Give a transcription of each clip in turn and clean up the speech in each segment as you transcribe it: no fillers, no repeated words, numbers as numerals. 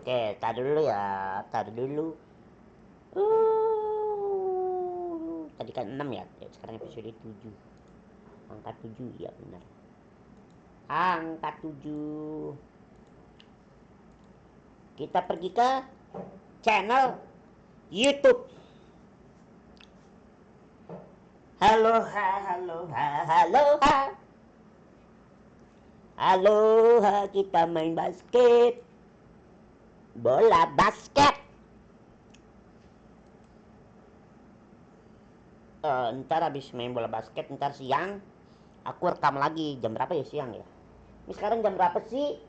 Oke, tar dulu ya, tar dulu. Tadi kan 6 ya, sekarang episode 7. Angka 7, ya benar. Angka 7. Kita pergi ke channel YouTube. Halo ha, halo ha, halo ha. Halo ha, kita main basket. Bola basket. Ntar habis main bola basket, ntar siang aku rekam lagi. Jam berapa ya siang ya? Ini sekarang jam berapa sih?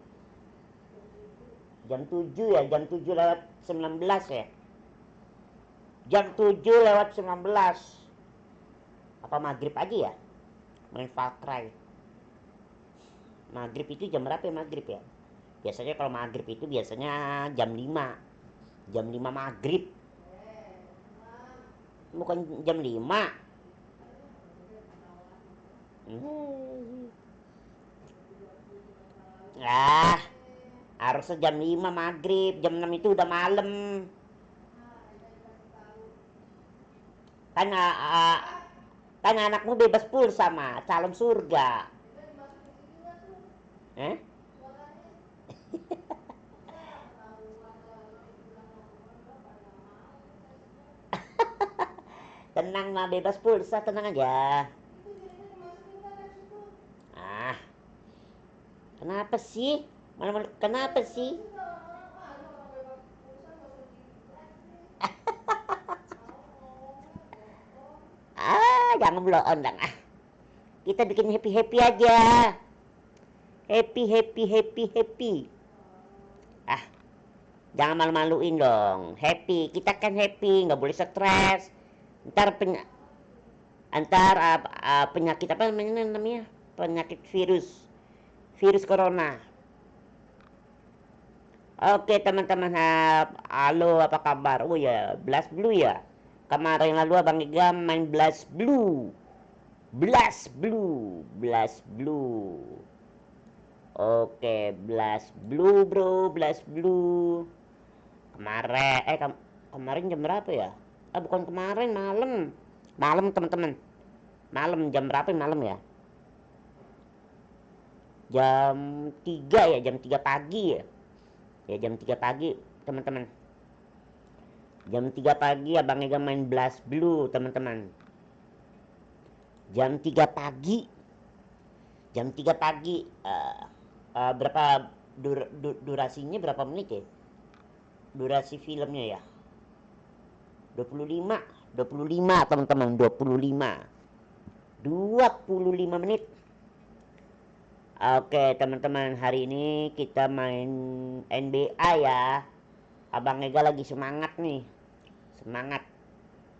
Jam 7 ya, jam 7 lewat 19 ya. Jam 7 lewat 19. Apa maghrib aja ya? Main Far Cry. Maghrib itu jam berapa ya maghrib ya? Biasanya kalau maghrib itu biasanya jam 5. Jam 5 maghrib. Bukan jam 5. Ah, harusnya jam 5 maghrib. Jam 6 itu udah malam. Kan kan anakmu bebas pulsa sama calon surga. Eh? Tenang mah, bebas pulsa, tenang aja. Ah, kenapa sih? Malam kenapa sih? Jangan blow on dong. Kita bikin happy-happy aja. Happy, happy, happy, happy. Ah, jangan malu-maluin dong. Happy, kita kan happy, nggak boleh stres. Ntar penyakit apa namanya? Penyakit virus corona. Oke teman-teman, halo apa kabar? Oh ya, Blast Blue ya. Kemarin lalu Abang Iga main Blast Blue. Blast Blue, Blast Blue. Oke, Blast Blue bro, Blast Blue. Kemarin jam berapa ya? Bukan kemarin, malam. Malam teman-teman. Malam jam berapa malam ya? Jam 3 ya, jam 3 pagi ya. Ya jam 3 pagi teman-teman. Jam 3 pagi Abang Ega main Blast Blue teman-teman. Jam 3 pagi. Jam 3 pagi. Berapa durasinya berapa menit ya? Durasi filmnya ya? 25 teman-teman, 25 menit. Oke teman-teman, hari ini kita main NBA ya. Abang Ega lagi semangat nih.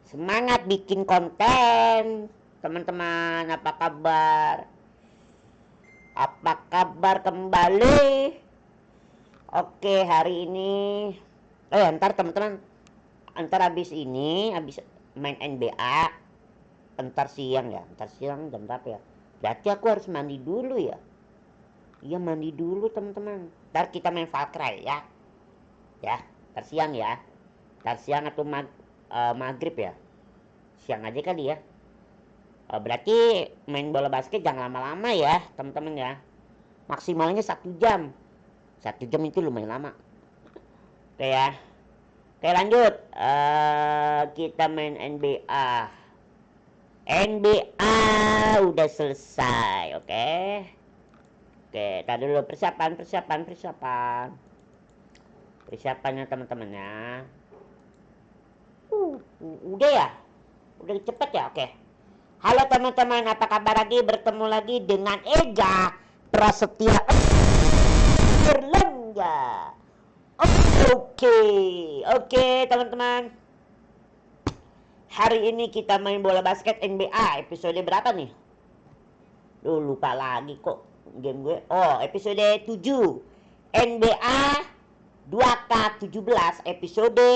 Semangat bikin konten. Teman-teman, apa kabar? Apa kabar kembali? Oke, hari ini ntar teman-teman, ntar habis main NBA, ntar siang jam berapa ya? Berarti aku harus mandi dulu ya. Iya mandi dulu teman-teman. Ntar kita main Far Cry ya. Ya, ntar siang ya. Ntar siang atau maghrib ya. Siang aja kali ya. Berarti main bola basket jangan lama-lama ya teman-teman ya. Maksimalnya 1 jam. 1 jam itu lumayan lama. Oke ya. Oke lanjut. Kita main NBA. NBA udah selesai, oke. Oke, tadi dulu persiapannya teman-teman ya. Udah ya? Udah cepet ya? Oke. Halo teman-teman, apa kabar lagi? Bertemu lagi dengan Ega Prasetya Erlangga. Oke teman-teman. Hari ini kita main bola basket NBA. Episode berapa nih? Lupa lagi kok game gue. Oh, episode 7. NBA 2K17 episode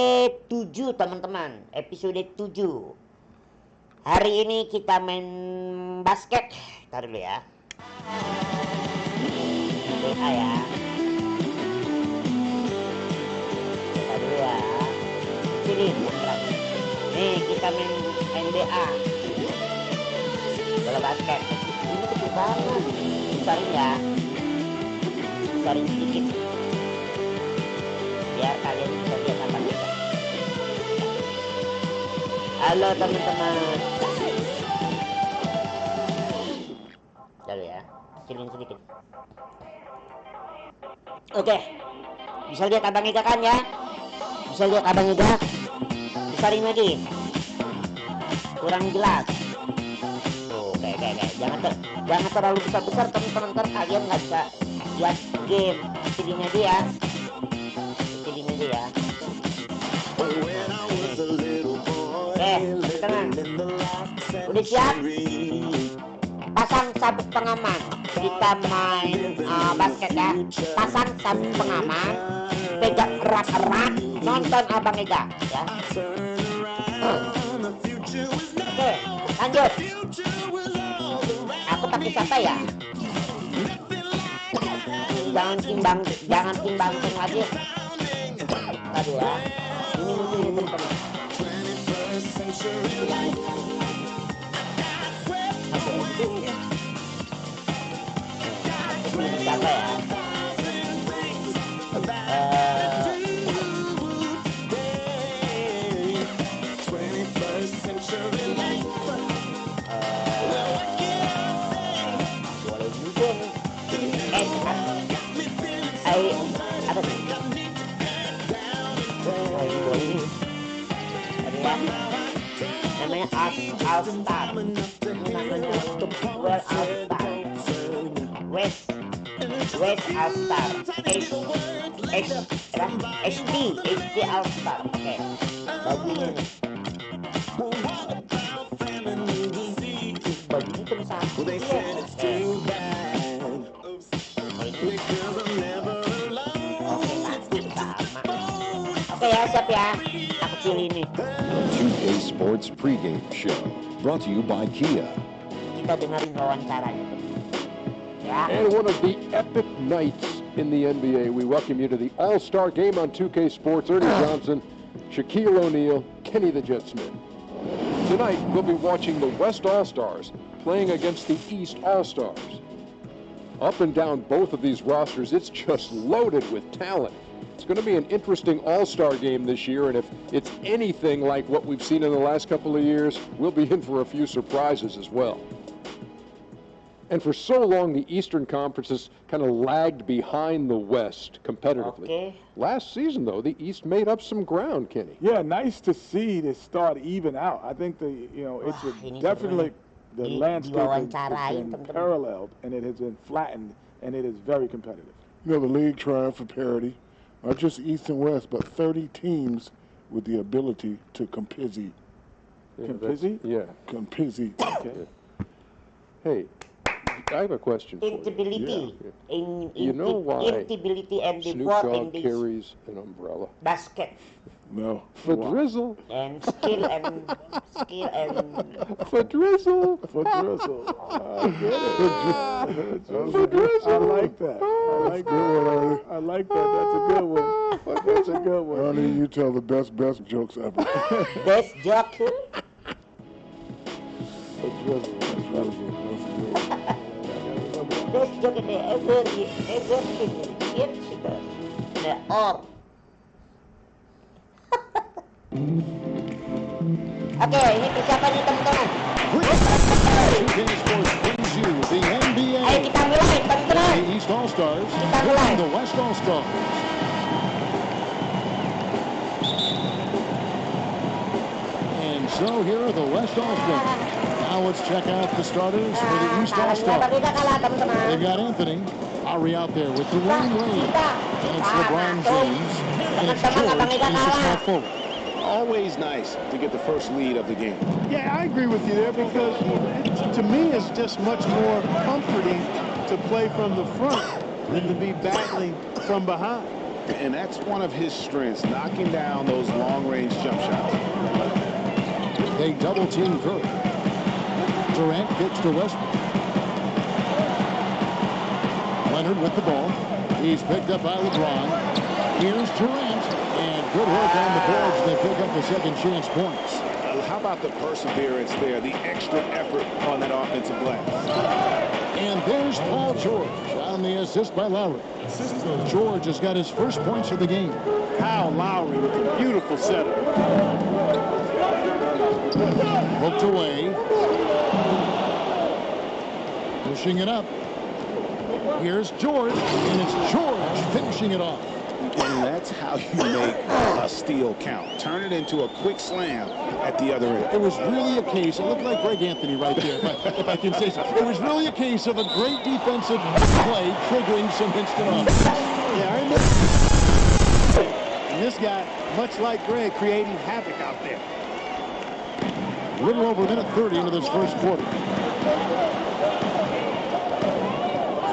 7 teman-teman. Episode 7. Hari ini kita main basket. Ntar dulu ya. NBA ya. kita main NBA bola basket. Ini kecil banget, besarin ya, besarin sedikit biar kalian bisa lihat apa kita. Halo teman-teman, lalu ya, kecilin sedikit. Oke, bisa lihat Abang Ega kan ya? Bisa lihat Abang Ega? Besarin lagi, kurang jelas. Oke. Jangan terlalu besar teman-teman, ntar kalian nggak bisa lihat game. Kecilin aja ya. Oke, teman-teman, udah siap? Pasang sabuk pengaman. Kita main basket ya. Pasang sabuk pengaman, pegang erat-erat, nonton Abang Ega ya. Oke, lanjut. Aku pakai siapa ya? Jangan timbang lagi. Tadi ya. Ini mungkin teman-teman. Ini siapa ya? Apa sih? Namanya All Star. Namanya Well All Star. West All Star. HD All Star. Oke. Bajunya nih. Bajunya tulisan. Oke ya, siap ya. Aku pilih ini. 2K Sports pregame show brought to you by Kia. Kita dengerin wawancaranya. Ya. And one of the epic nights in the NBA. We welcome you to the All-Star Game on 2K Sports. Ernie Johnson, Shaquille O'Neal, Kenny the Jet Smith. Tonight, we'll be watching the West All-Stars playing against the East All-Stars. Up and down both of these rosters, it's just loaded with talent. It's going to be an interesting all-star game this year, and if it's anything like what we've seen in the last couple of years, we'll be in for a few surprises as well. And for so long, the Eastern Conference has kind of lagged behind the West competitively. Okay. Last season, though, the East made up some ground, Kenny. Yeah, nice to see this start even out. I think it's ini definitely the landscape has diwawancarain, been teman-teman. paralleled and it has been flattened and it is very competitive. You know, the league trying for parity, not just East and West, but 30 teams with the ability to compete. Compizzi? Yeah. Compizzi. Okay. Hey, I have a question for you. Instability. You know why Instability and the Snoop work in Dogg this carries an umbrella? basket. No. For Wow. drizzle. And skill and For drizzle. For drizzle. I get it. For drizzle. I like that. I like that. That's a good one. That's a good one. Ernie, you tell the best jokes ever. best joke. For drizzle. That's right. Best joke in the ever the or. Oke, ini persiapannya teman-teman. 2K Sports brings you the NBA. Ayo kita mulai teman-teman. The East All-Stars Kita mulai. and the West All-Stars. And so here are the West All-Stars. Now let's check out the starters for the East All-Stars. Kita kalah teman-teman. They've got Anthony Ari out there with Dwayne Wade. And it's LeBron James. And it's George is the small forward. Always nice to get the first lead of the game. Yeah, I agree with you there because to me it's just much more comforting to play from the front than to be battling from behind. And that's one of his strengths, knocking down those long-range jump shots. They double-team Curry. Durant kicks to Westbrook. Leonard with the ball. He's picked up by LeBron. Here's Durant. And good work on the boards. They pick up the second chance points. How about the perseverance there, the extra effort on that offensive glass? And there's Paul George on the assist by Lowry. George has got his first points of the game. Kyle Lowry with a beautiful setup. Hooked away. Pushing it up. Here's George, and it's George finishing it off. And that's how you make a steal count. Turn it into a quick slam at the other end. It was really a case, it looked like Greg Anthony right there, if I can say so. It was really a case of a great defensive play triggering some instant offense. Yeah, I remember. And this guy, much like Greg, creating havoc out there. A little over a minute 30 into this first quarter.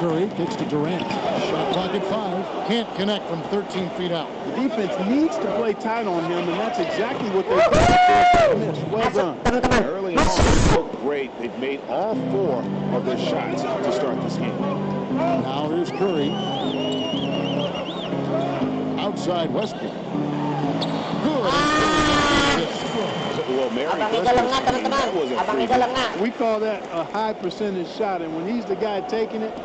Curry kicks to Durant. Shot clock at 5. Can't connect from 13 feet out. The defense needs to play tight on him, and that's exactly what they did. Well done. Early on, they looked great. They've made all 4 of their shots to start this game. Now here's Curry. Outside Westbrook. Good. Well, Mary, Abang Ida lengah, teman-teman. Abang Ida lengah. We call that a high percentage shot, and when he's the guy taking it,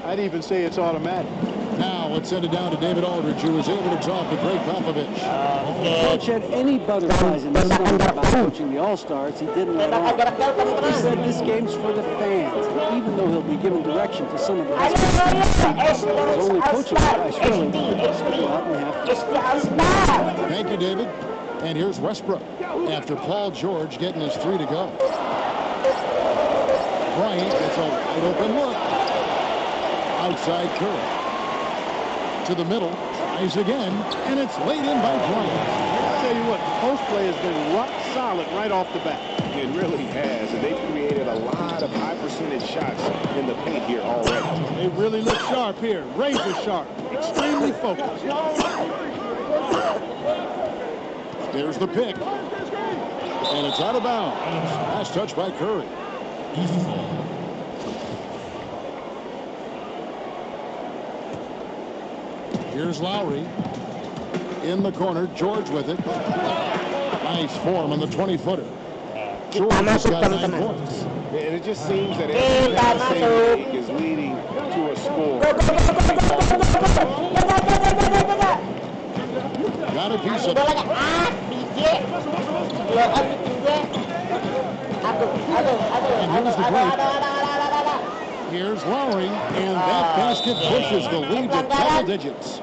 I'd even say it's automatic. Now let's send it down to David Aldridge, who was able to draw for Greg Popovich. Coach had any butterflies in his stomach about coaching the All-Stars. He didn't let Tembakan on. jarak jauh, He teman-teman. said this game's for the fans, even though he'll be giving direction to some of the Ayo, best. ayo, His only coaching advice really HD, is to go out and have HD All-Star. Thank you, David. And here's Westbrook after Paul George getting his 3 to go. Bryant gets a wide open look. Outside Curry. To the middle. Tries again. And it's laid in by Bryant. I'll tell you what, the post play has been rock solid right off the bat. It really has, and they've created a lot of high percentage shots in the paint here already. They really look sharp here, razor sharp, extremely focused. There's the pick. And it's out of bounds. Last touch by Curry. Here's Lowry. In the corner, George with it. Nice form on the 20-footer. George has got 9 points. And it just seems that every league is leading to a score. Got a piece of Bola it. lagi. Ah, biji. Blow up itu gue. Aduh. Here's Lowry, and that basket pushes the lead to double digits.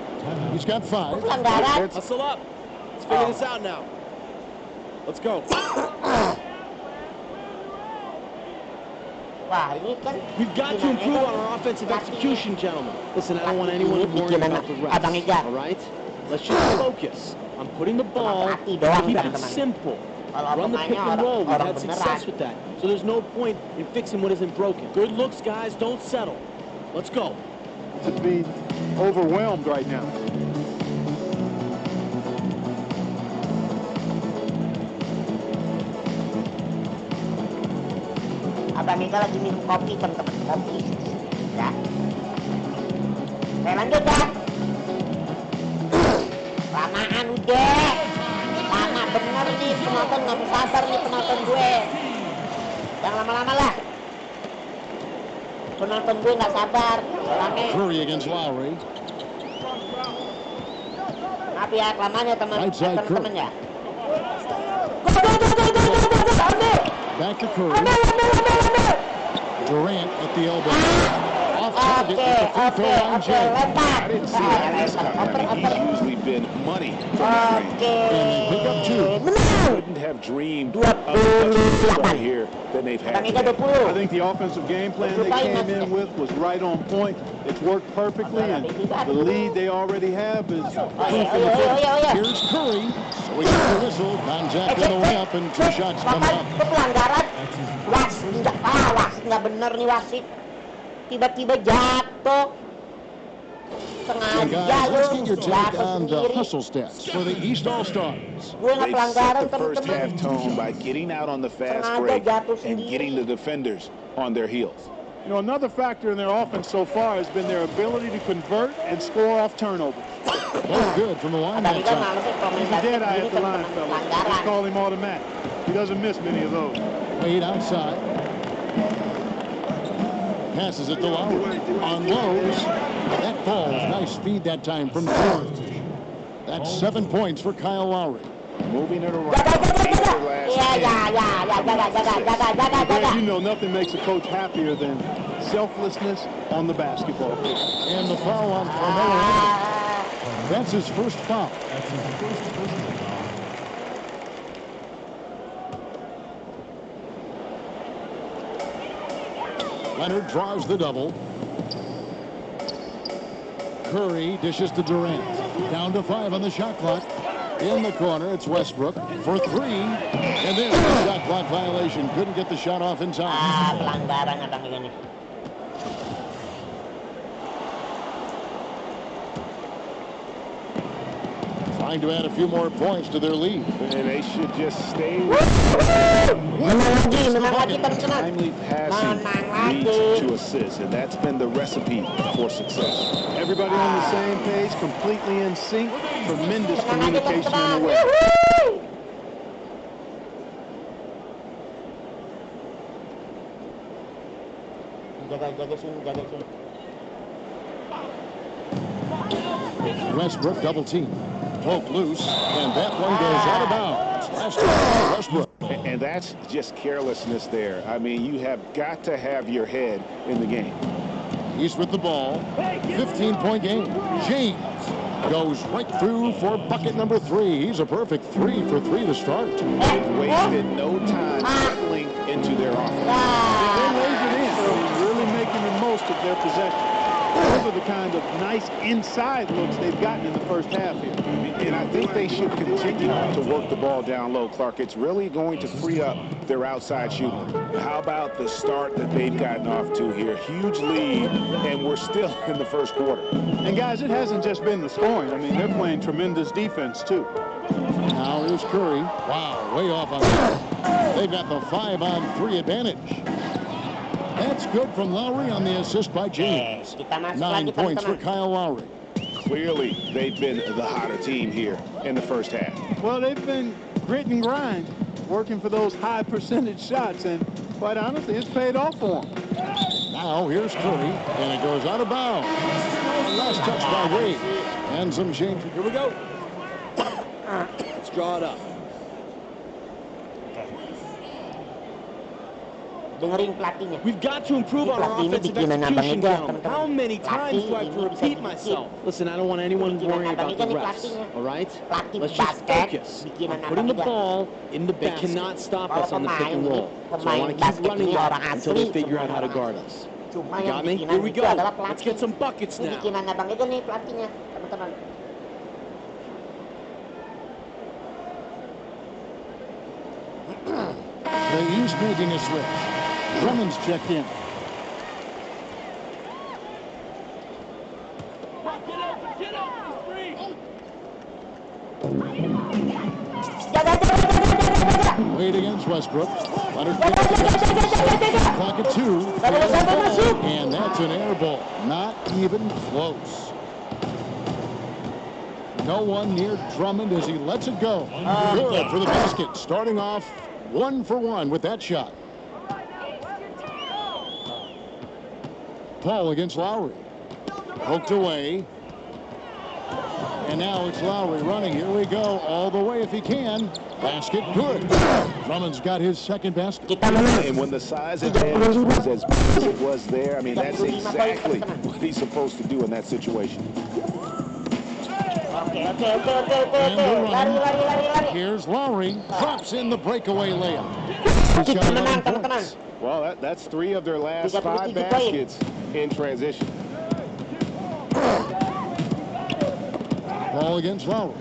He's got 5. Pelanggaran. Hustle up. Let's figure this out now. Let's go. Wah, ini kan. We've got to improve on our offensive execution, gentlemen. Listen, I don't want anyone to worry about the refs, Abang Iga. all right? Let's just focus on putting the ball, Hati doang, keep it teman-teman. simple. Kalau Run the pick pemainnya and roll. We've orang had success beneran. with that. So there's no point in fixing what isn't broken. Good looks, guys. Don't settle. Let's go. To be overwhelmed right now. Abang Ika lagi minum kopi, teman-teman. Kopi. Ya. Saya lanjut ya. Lamaan udah. Lama bener nih penonton, nggak bisa sabar nih penonton gue. Jangan lama-lama lah. Penonton gue nggak sabar. Rame. Curry against Lowry. Maaf ya kelamaan ya teman-teman ya. Back to Curry. Durant at the elbow. Off target at the free throw line, James. Lempar. I didn't see that this time. I mean, he's usually been money from the range. Pick up 2. Menang. Couldn't have dreamed of the play here that they've had Abang Ika today. 20. I think the offensive game plan they came in with was right on point. It's worked perfectly, and the lead they already have is proof in the pudding. Here's Curry. So we get the whistle. Contact in the layup, and 2 shots coming up. Itu pelanggaran. Wasit nggak bener nih wasit. Tiba-tiba jatuh. And Sengaja guys, let's lu get your take jatuh on the sendiri. hustle stats for the East All-Stars. Gue nggak They've pelanggaran set the first half teman-teman. tone by getting out on the fast Sengaja break jatuh and sendiri. getting the defenders on their heels. You know, another factor in their offense so far has been their ability to convert and score off turnovers. Both good from the line Abang that Ika time. males sih kalau main He's a basket dead eye gini at the line, teman-teman fellas. They pelanggaran. call him automatic. He doesn't miss many of those. Wade outside. Passes it to Lowry. Unloads. That falls. Nice speed that time from George. That's 7 points for Kyle Lowry. Moving it around. Greg, you know nothing makes a coach happier than selflessness on the basketball field. And the foul on Carmelo Anthony. That's his first foul. Leonard draws the double. Curry dishes to Durant. Down to 5 on the shot clock. In the corner, it's Westbrook for 3. And there's a shot clock violation. Couldn't get the shot off in time. Pelanggaran abang ini. Trying to add a few more points to their lead. And they should just stay. Menang lagi teman-teman. Timely passing leads to assists, and that's been the recipe for success. Everybody on the same page, completely in sync. Tremendous communication in the way. Jaga sini, jaga sini. Westbrook double team. Poke loose, and that one goes out of bounds. Last one, Westbrook. And that's just carelessness there. I mean, you have got to have your head in the game. He's with the ball. 15-point game. James goes right through for bucket number 3. He's a perfect 3 for 3 to start. Wasted no time settling into their offense. They laid it in, really making the most of their possession. Those are the kind of nice inside looks they've gotten in the first half here. And I think they should continue to work the ball down low, Clark. It's really going to free up their outside shooting. How about the start that they've gotten off to here? Huge lead, and we're still in the first quarter. And guys, it hasn't just been the scoring. I mean, they're playing tremendous defense, too. Now here's Curry. Wow, way off on that. They've got the 5-on-3 advantage. That's good from Lowry on the assist by James. 9 points for Kyle Lowry. Clearly, they've been the hotter team here in the first half. Well, they've been grit and grind, working for those high percentage shots, and quite honestly, it's paid off for them. Now here's Curry, and it goes out of bounds. Last touch by Wade. And some change. Here we go. Let's draw it up. Dengerin pelatihnya. We've got to improve on our offensive execution, gentlemen. How many times do I have to repeat myself? Listen, I don't want anyone worrying about the refs, all right? Let's just focus on putting the ball in the basket. They cannot stop us on the pick and roll. So I want to keep running up until they figure out how to guard us. You got me? Here we go. Let's get some buckets now. Bikinan abang itu nih pelatihnya, teman-teman. The East making a switch. Drummond's checked in. Wade against Westbrook. Leonard clock at 2. And that's an air ball. Not even close. No one near Drummond as he lets it go. Good for the basket. Starting off 1 for 1 with that shot. Paul against Lowry. Poked away. And now it's Lowry running. Here we go. All the way if he can. Basket good. Drummond's got his second basket. And when the size advantage was as big as it was there, I mean, that's exactly what he's supposed to do in that situation. Okay. Lari. Here's Lowry. Drops in the breakaway layup. He's got 11 points. Well, that's 3 of their last 5 baskets in transition. Ball against Lowry.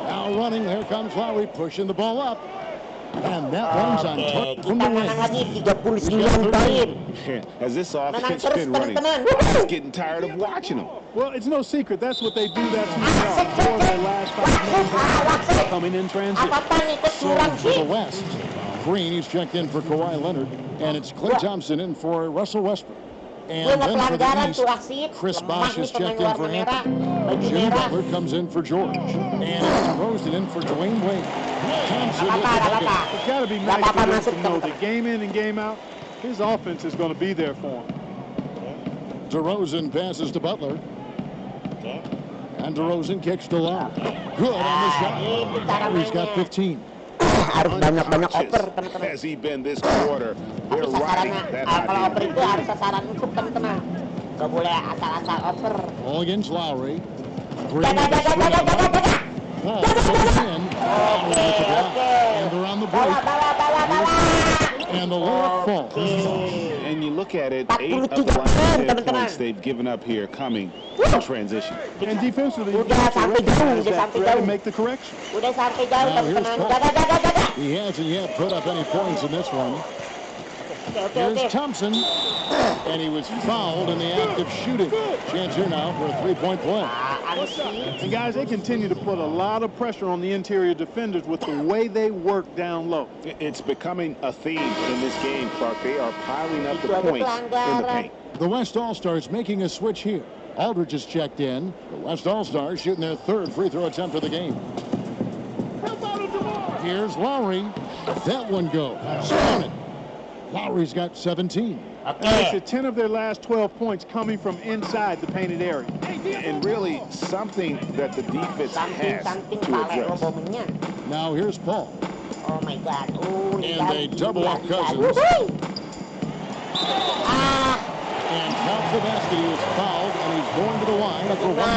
Now running. Here comes Lowry pushing the ball up. And that one's on top from the wing. As this offense has been running, he's getting tired of watching them. Well, it's no secret. That's what they do. That's who they are. 4 of their last 5 minutes coming in transition. So for the West, Green, he's checked in for Kawhi Leonard. And it's Klay Thompson in for Russell Westbrook. And then for pelanggaran the tuh East, wasit. Chris Lemah Bosh nih is pemain checked in warna for merah. Anthony. Baju Jimmy merah. Butler comes in for George. And it's Rosen in for Dwayne Wade. Thompson with the bucket. It's got to be nice for him to know that game in and game out, his offense is going to be there for him. DeRozan passes to Butler. And DeRozan kicks to Love. Good on the shot. He's got 15. Harus banyak-banyak oper, teman-teman. Has he been this quarter? They're Harus riding sasarannya, that kalau hot oper itu harus sasaran empuk, teman-teman. Gak boleh asal-asal oper. All against Lowry. Jaga. Paul goes in. And around the break. Bawa. And the layup falls. And you look at it, 8 of the last 10 points they've given up here coming in transition. And defensively, you Udah have to sampai jauh, recognize udah that sampai threat jauh. and make the correction. Udah sampai jauh, Now here's teman-teman. Paul. Jaga. He hasn't yet put up any points in this one. Oke. Here's Thompson. And he was fouled in the act of shooting. Chance here now for a three-point play. And guys, they continue to put a lot of pressure on the interior defenders with the way they work down low. It's becoming a theme in this game, Clark. They are piling up the points in the paint. The West All-Stars making a switch here. Aldridge is checked in. The West All-Stars shooting their third free throw attempt of the game. Here's Lowry. That one goes. Spun it. Lowry's got 17. That makes it 10 of their last 12 points coming from inside the painted area. And really something that the defense has to address. Now here's Paul. Oh my God. And they double up Cousins. And counts the basket. He was fouled, and he's going to the line for one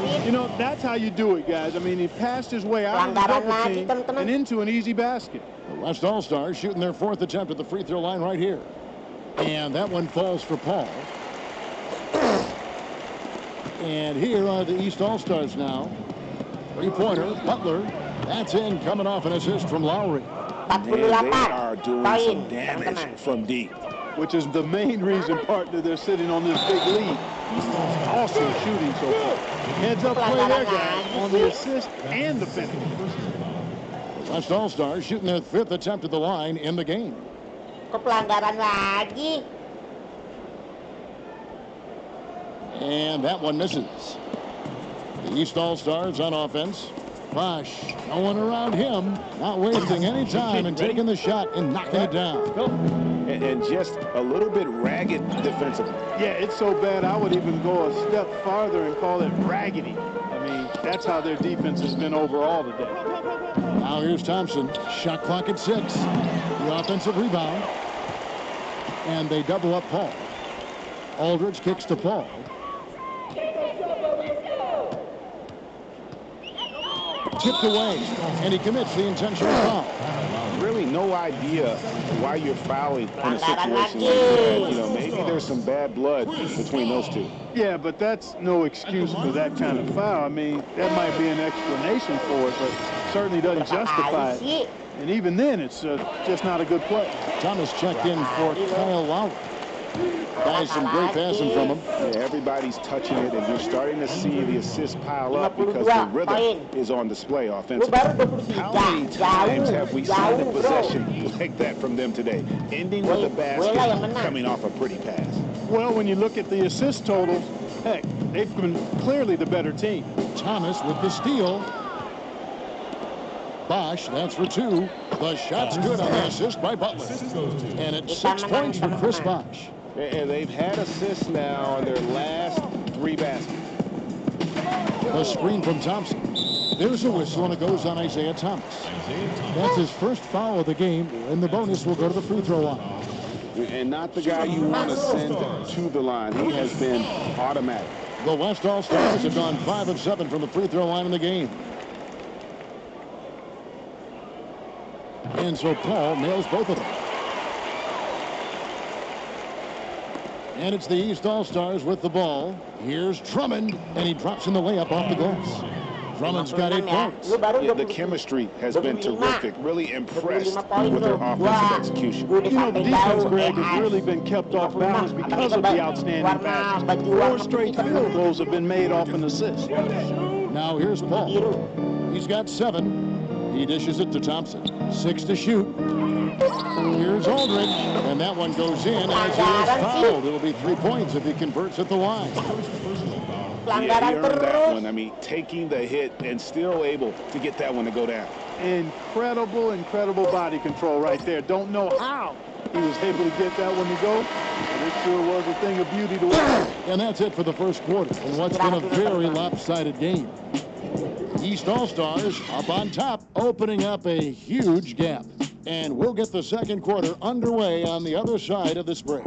more. You know, that's how you do it, guys. I mean, he passed his way out of the double team and into an easy basket. The West All-Stars shooting their fourth attempt at the free throw line right here. And that one falls for Paul. And here are the East All-Stars now. Three-pointer, Butler. That's in, coming off an assist from Lowry. And they are doing some damage from deep. Which is the main reason, partner, they're sitting on this big lead. Awesome shooting so far. Heads up play there, guys, on the assist and the finish. The West All-Stars shooting their fifth attempt at the line in the game. Pelanggaran lagi. And that one misses. The East All-Stars on offense. Bosh, no one around him, not wasting any time and taking the shot and knocking it down. And just a little bit ragged defensively. Yeah, it's so bad I would even go a step farther and call it raggedy. I mean, that's how their defense has been overall today. Now here's Thompson. Shot clock at 6. The offensive rebound. And they double up Paul. Aldridge kicks to Paul. Tipped away, and he commits the intentional foul. Really no idea why you're fouling in a situation like that. You know, maybe there's some bad blood between those two. Yeah, but that's no excuse for that kind of foul. I mean, that might be an explanation for it, but certainly doesn't justify it. And even then, it's just not a good play. Thomas checked in for Kyle Lowry. Guys, some great passing from him. Yeah, everybody's touching it, and you're starting to see the assists pile up because the rhythm is on display offensively. How many times have we seen a possession like that from them today? Ending with a basket, coming off a pretty pass. Well, when you look at the assist totals, heck, they've been clearly the better team. Thomas with the steal. Bosh, that's for 2. The shot's good on the assist by Butler. And it's 6 points for Chris Bosh. And they've had assists now on their last 3 baskets. The screen from Thompson. There's a whistle, and it goes on Isaiah Thomas. That's his first foul of the game, and the bonus will go to the free throw line. And not the guy you want to send to the line. He has been automatic. The West All-Stars have gone 5 of 7 from the free throw line in the game. And so Paul nails both of them. And it's the East All-Stars with the ball. Here's Drummond, and he drops in the layup off the glass. Drummond's got 8 points. Yeah, the chemistry has been terrific. Really impressed with their offensive execution. You know, the defense, Greg, has really been kept off balance because of the outstanding passes. 4 straight field goals have been made off an assist. Now here's Paul. He's got 7. He dishes it to Thompson. 6 to shoot. Here's Aldridge, and that one goes in as he is fouled. It'll be 3 points if he converts at the line. Yeah, he earned that one. I mean, taking the hit and still able to get that one to go down. Incredible body control right there. Don't know how he was able to get that one to go, but it sure was a thing of beauty to watch. And that's it for the first quarter in what's been a very lopsided game. East All-Stars up on top, opening up a huge gap. And we'll get the second quarter underway on the other side of this break.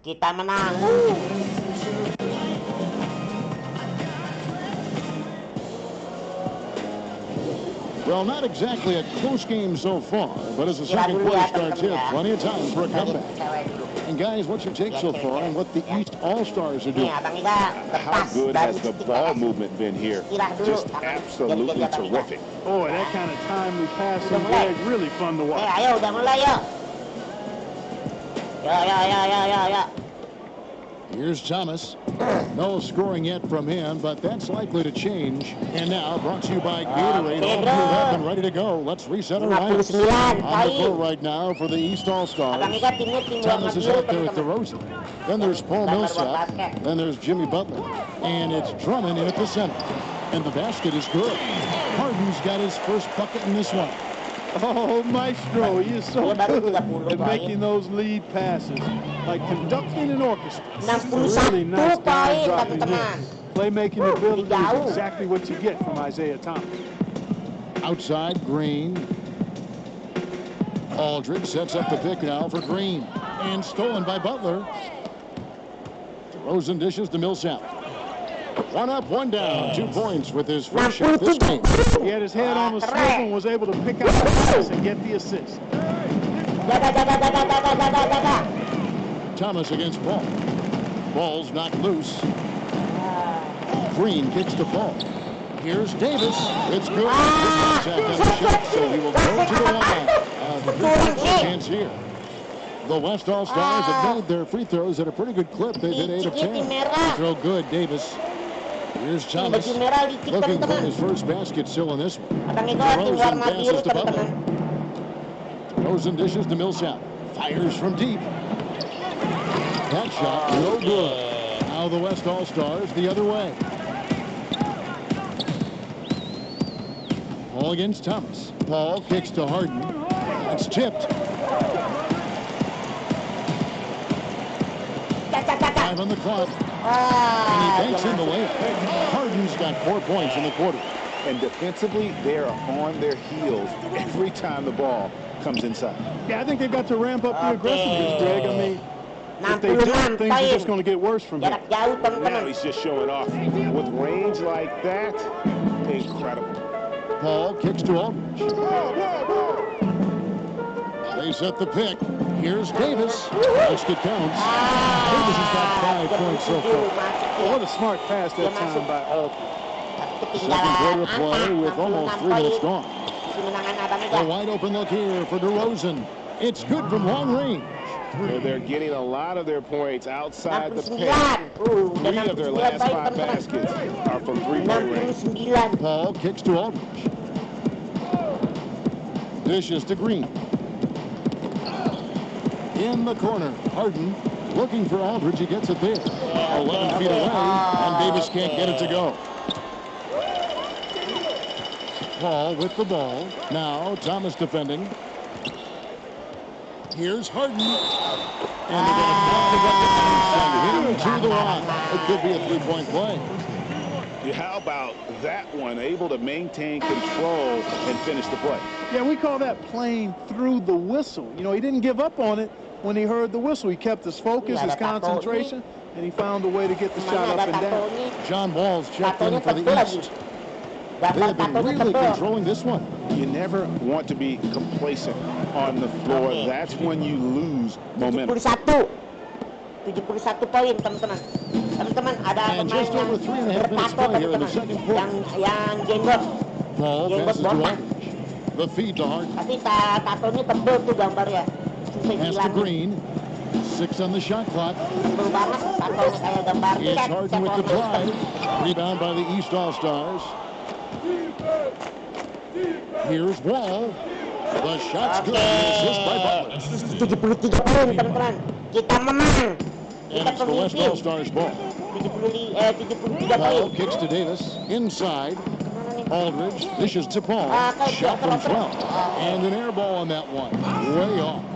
Kita menang. Well, not exactly a close game so far, but as the second quarter starts here, plenty of time for a comeback. And guys, what's your take so far on what the East All-Stars are doing? How good has the ball movement been here? Just absolutely terrific. Boy, that kind of timely passing Greg, really fun to watch. Ayo, udah mulai yuk. Yo. Here's Thomas. No scoring yet from him, but that's likely to change. And now, brought to you by Gatorade, all geared up and ready to go. Let's reset our lineups. On the floor right now for the East All-Stars. Thomas is out there with DeRozan. Then there's Paul Millsap. Then there's Jimmy Butler. And it's Drummond in at the center. And the basket is good. Harden's got his first bucket in this one. Oh, Maestro, he is so good at making those lead passes, like conducting an orchestra. Really nice dive dropping in. Playmaking ability is exactly what you get from Isaiah Thomas. Outside, Green. Aldridge sets up the pick now for Green. And stolen by Butler. DeRozan dishes to Millsap. 1 up, 1 down. 2 points with his first shot this game. He had his head on the swivel and was able to pick out the pass and get the assist. Thomas against Paul. Ball's knocked loose. Green kicks to Paul. Here's Davis. It's good. So he will go to the line. The chance here. The West All-Stars have made their free throws at a pretty good clip. They've hit 8 of 10. Throw good, Davis. Here's Thomas looking for his first basket still in this one. DeRozan passes to Butler. DeRozan dishes to Millsap. Fires from deep. That shot, no good. Now the West All-Stars the other way. Paul against Thomas. Paul kicks to Harden. It's tipped. 5 on the clock. And he banks in the layup. Harden's got 4 points in the quarter. And defensively, they are on their heels every time the ball comes inside. Yeah, I think they've got to ramp up the aggressiveness, Greg. I mean, if they don't, things are just going to get worse from here. Now he's just showing off. With range like that, incredible. Paul kicks to Aldridge. They set the pick. Here's Davis. Basket counts. Davis has got 5 points so far. Oh, what a smart pass that time by Second quarter play with almost 3 minutes gone. A wide open look here for DeRozan. It's good from long range. They're getting a lot of their points outside the paint. 3 of their last 5 baskets are from 3-point range. Paul kicks to Aldridge. Dishes to Green. In the corner, Harden looking for Aldridge. He gets it there. 11 feet away, and Davis can't get it to go. Paul with the ball. Now Thomas defending. Here's Harden. And they're going to block the bucket and send him to the line. It could be a 3-point play. How about that one? Able to maintain control and finish the play. Yeah, we call that playing through the whistle. You know, he didn't give up on it when he heard the whistle. He kept his focus, his concentration, and he found a way to get the shot up and down. John Wall's checked in for the East. They have been really controlling this one. You never want to be complacent on the floor. That's when you lose momentum. 71 poin, teman-teman. Teman-teman, ada And just over 3.5 minutes play here in the second quarter. Yang jenggot. Paul passes to Aldridge. The feed to Harden. Tapi tatonya tebel tuh gambarnya. Pass to Green. 6 on the shot clock. Simpel banget, tackle-nya kayak gambar It's cat, Harden with the Stephen drive. Rebound by the East All-Stars. Here's Wall. The shot's good. The assist by Butler. 73 poin, teman-teman. Kita menang. And Kita it's the West pemimpin. All-Stars ball. 73 Paul poin. kicks to Davis. Inside. Aldridge dishes to Paul. Okay, Shot from okay. 12. And an air ball on that one. Way off.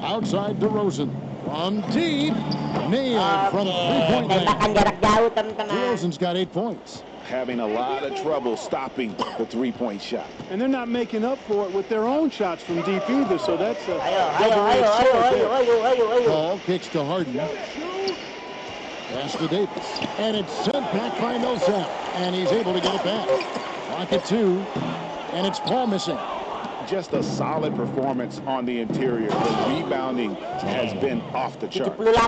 Outside DeRozan. From deep. Nailed from three-point Tembakan land. jarak jauh, teman-teman. DeRozan's got 8 points. Having a lot of trouble stopping the three-point shot. And they're not making up for it with their own shots from deep either, so that's a Ayo, ayo. Paul kicks to Harden. Pass to Davis. And it's sent back by Millsap. And he's able to get it back. Clock at 2. And it's Paul missing. Just a solid performance on the interior. The rebounding has been off the chart. 78.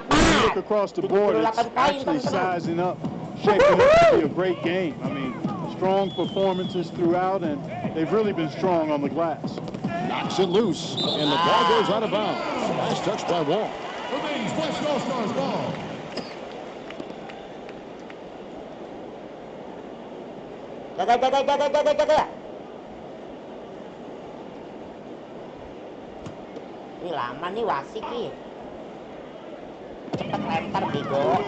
look across the board, it's 78 poin, actually teman-teman. sizing up, shaping up to be a great game. I mean, strong performances throughout, and they've really been strong on the glass. Knocks it loose. And the ball goes out of bounds. Nice touch by Wall. Remains West All-Stars ball. Jaga. Ini lama nih wasit nih. Cepat lempar bego.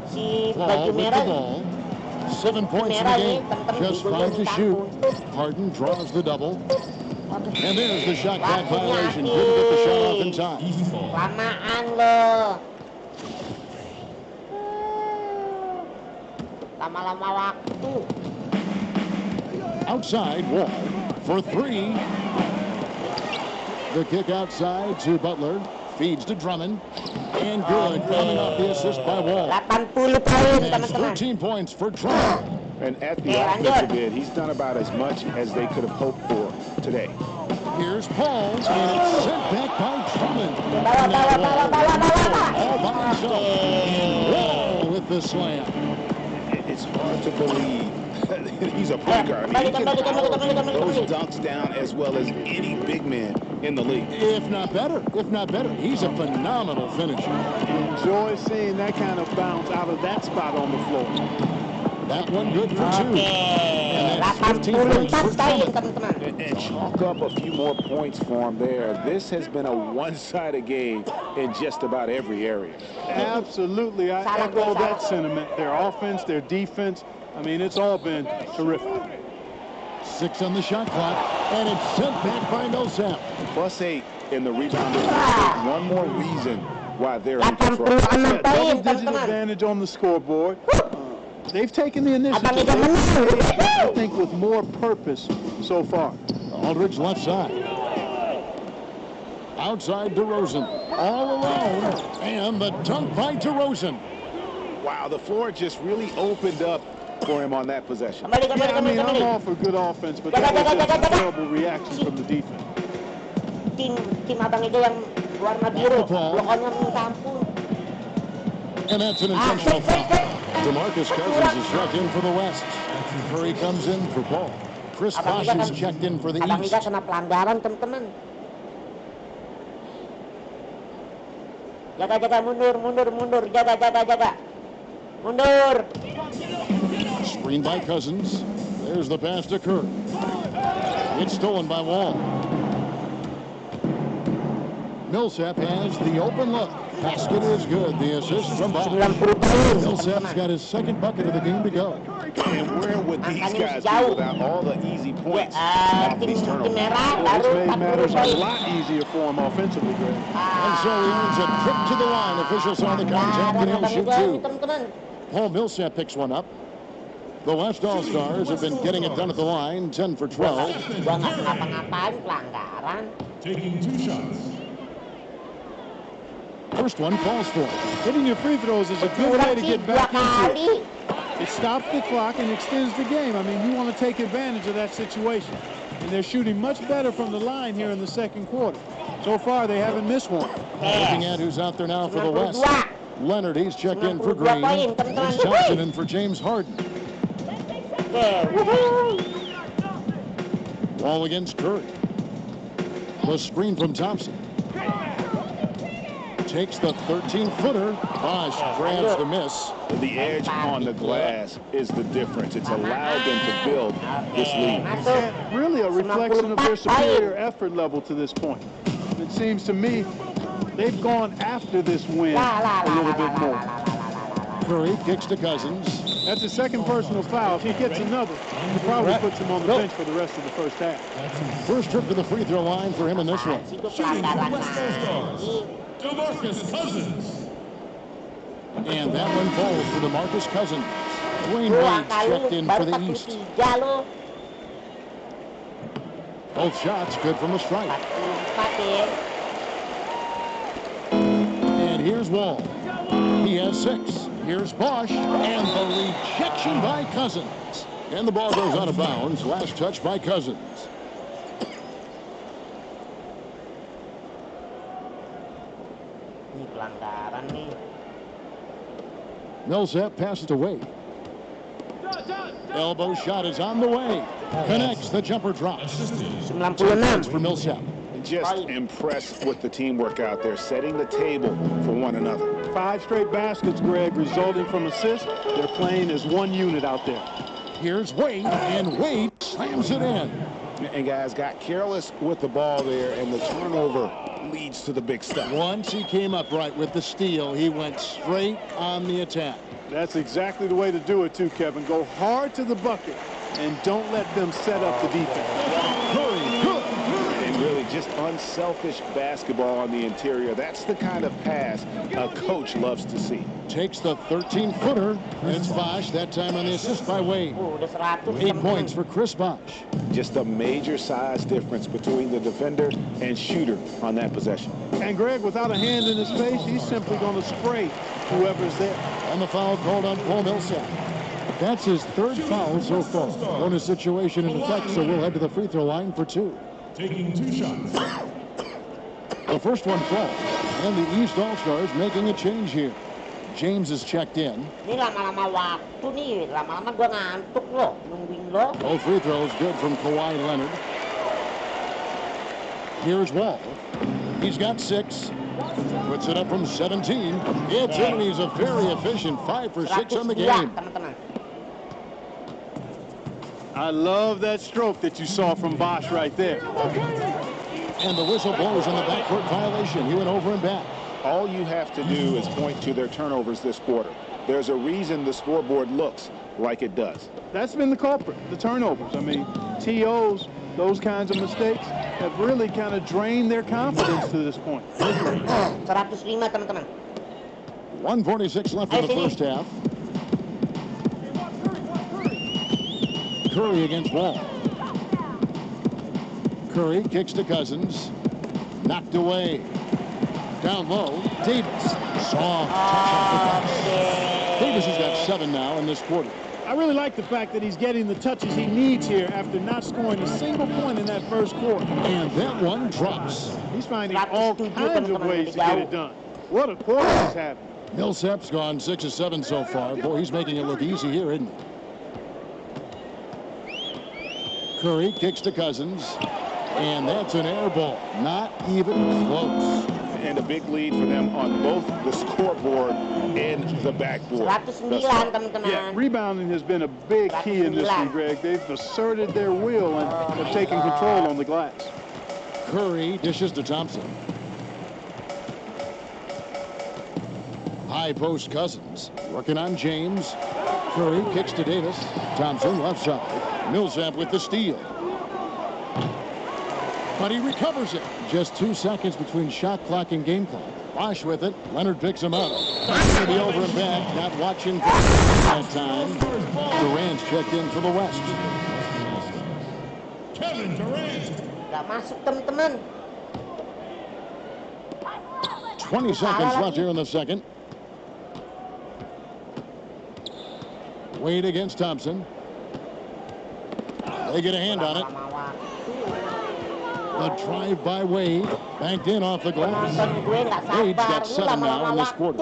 Si Paul baju with the merah. ball. 7 points in the game. Just 5 to shoot. Harden draws the double. And there's the shot clock violation. Couldn't get the shot off in time. Lamaan lo. Lama-lama waktu. Outside Wall for 3. The kick outside to Butler. Feeds to Drummond. And good. Coming off the assist by Wall. 80 poin, And teman-teman. 13 points for Drummond. And at the offensive end, he's done about as much as they could have hoped for today. Here's Paul. And it's sent back by Drummond. Bawa. All by himself. And Wall with the slam. It's hard to believe he's a point guard. He can power those dunks down as well as any big man in the league. If not better. He's a phenomenal finisher. Enjoy seeing that kind of bounce out of that spot on the floor. That one good for 2. Oke, And that's 15 points 84 for poin, Drummond. teman-teman. And chalk up a few more points for him there. This has been a one-sided game in just about every area. Absolutely, I echo that sentiment. Their offense, their defense, I mean, it's all been terrific. 6 on the shot clock. And it's sent back by Millsap. +8 in the rebound difference. One more reason why they're in control. 86 Yeah, poin, double-digit teman-teman. advantage on the scoreboard. They've taken the initiative, Abang Ida menang. I think, with more purpose so far. Aldridge left side. Outside DeRozan. All alone. And the dunk by DeRozan. Wow, the floor just really opened up for him on that possession. Kembali. Yeah, I mean, I'm all for good offense, but that was just a terrible reaction from the defense. Tim Abang Ida yang warna biru. Blokonnya minta ampun. And that's an intentional foul. DeMarcus Cousins is struck in for the West. Curry comes in for Paul. Chris Abang Bosh Ida is checked in for the Abang East. Ida kena pelanggaran, teman-teman. Jaga, mundur. Jaga. Mundur. Screen by Cousins. There's the pass to Curry. It's stolen by Wall. Millsap has the open look. Basket is good. The assist from Bosh. 90 poin. Millsap's got his second bucket of the game to go. And where would these Angkanya guys jauh. be without all the easy points off Tim these turnovers? merah Well, baru this made 40 matters a poin. lot easier for him offensively, Greg. And so he earns a trip to the line. Officials on the contact, and he'll shoot 2. Teman-teman. Paul Millsap picks one up. The West All-Stars have been getting it done at the line, 10 for 12. Gua nggak ngapa-ngapain, pelanggaran. Taking 2 shots. First one falls for. Hitting your free throws is a good way to get back into it. kali. It stops the clock and extends the game. I mean, you want to take advantage of that situation. And they're shooting much better from the line here in the second quarter. So far, they haven't missed one. Looking at who's out there now for the West. 92. Leonard, he's checked in for 92 Green. poin, teman-teman. It's Johnson in for James Harden. Oke, wuhu. Wall against Curry. The screen from Thompson. Takes the 13-footer. Bosch grabs the miss. The edge on the glass is the difference. It's allowed them to build this lead. And really a reflection of their superior effort level to this point. It seems to me they've gone after this win a little bit more. Curry kicks to Cousins. That's a second personal foul. If he gets another, he probably puts him on the bench for the rest of the first half. First trip to the free throw line for him in this one. DeMarcus Cousins. And that one falls for DeMarcus Cousins. Dwayne Wade checked in for the East. Both shots good from the strike. And here's Wall. He has 6. Here's Bosch, and the rejection by Cousins. And the ball goes out of bounds. Last touch by Cousins. Millsap passes away. Elbow shot is on the way. Connects, the jumper drops. 2 points for Millsap. Just impressed with the teamwork out there, setting the table for one another. 5 straight baskets, Greg, resulting from assists. They're playing as one unit out there. Here's Wade, and Wade slams it in. And guys got careless with the ball there, and the turnover leads to the big step. Once he came up right with the steal, he went straight on the attack. That's exactly the way to do it, too, Kevin. Go hard to the bucket and don't let them set up the defense. And really just unselfish basketball on the interior. That's the kind of pass a coach loves to see. Takes the 13-footer. It's Bosch, that time on the assist by Wade. 8 points for Chris Bosch. Just a major size difference between the defender and shooter on that possession. And Greg, without a hand in his face, he's simply going to spray whoever's there. And the foul called on Paul Millsap. That's his 3rd foul so far. Bonus situation in effect, so we'll head to the free throw line for 2. Taking 2 shots. The first one falls, and the East All-Stars making a change here. James is checked in. Both free throws good from Kawhi Leonard. Here's Wall. He's got 6. Puts it up from 17. It's in, and he's a very efficient 5 for 6 on the game. I love that stroke that you saw from Bosch right there. And the whistle blows on the backcourt violation. He went over and back. All you have to do is point to their turnovers this quarter. There's a reason the scoreboard looks like it does. That's been the culprit, the turnovers. I mean, TOs, those kinds of mistakes have really kind of drained their confidence to this point. 1:46 left in the first half. Curry against Wall. Curry kicks to Cousins. Knocked away. Down low, Davis. Soft touch. Davis has got 7 now in this quarter. I really like the fact that he's getting the touches he needs here after not scoring a single point in that first quarter. And that one drops. He's finding all kinds of ways to get it done. What a quarter he's having. Millsap's gone 6 of 7 so far. Boy, he's making it look easy here, isn't he? Curry kicks to Cousins. And that's an air ball. Not even close. And a big lead for them on both the scoreboard and the backboard. Yeah, rebounding has been a big key in this one, Greg. They've asserted their will and have taken control on the glass. Curry dishes to Thompson. High post Cousins. Working on James. Curry kicks to Davis. Thompson left side. Millsap with the steal. But he recovers it. Just 2 seconds between shot clock and game clock. Bosch with it. Leonard picks him up. Going to be over and back. Not watching for that time. Durant's checked in for the West. Kevin Durant. 20 seconds left here in the second. Wade against Thompson. They get a hand on it. The drive by Wade, banked in off the glass. Wade's got 7 now in this quarter.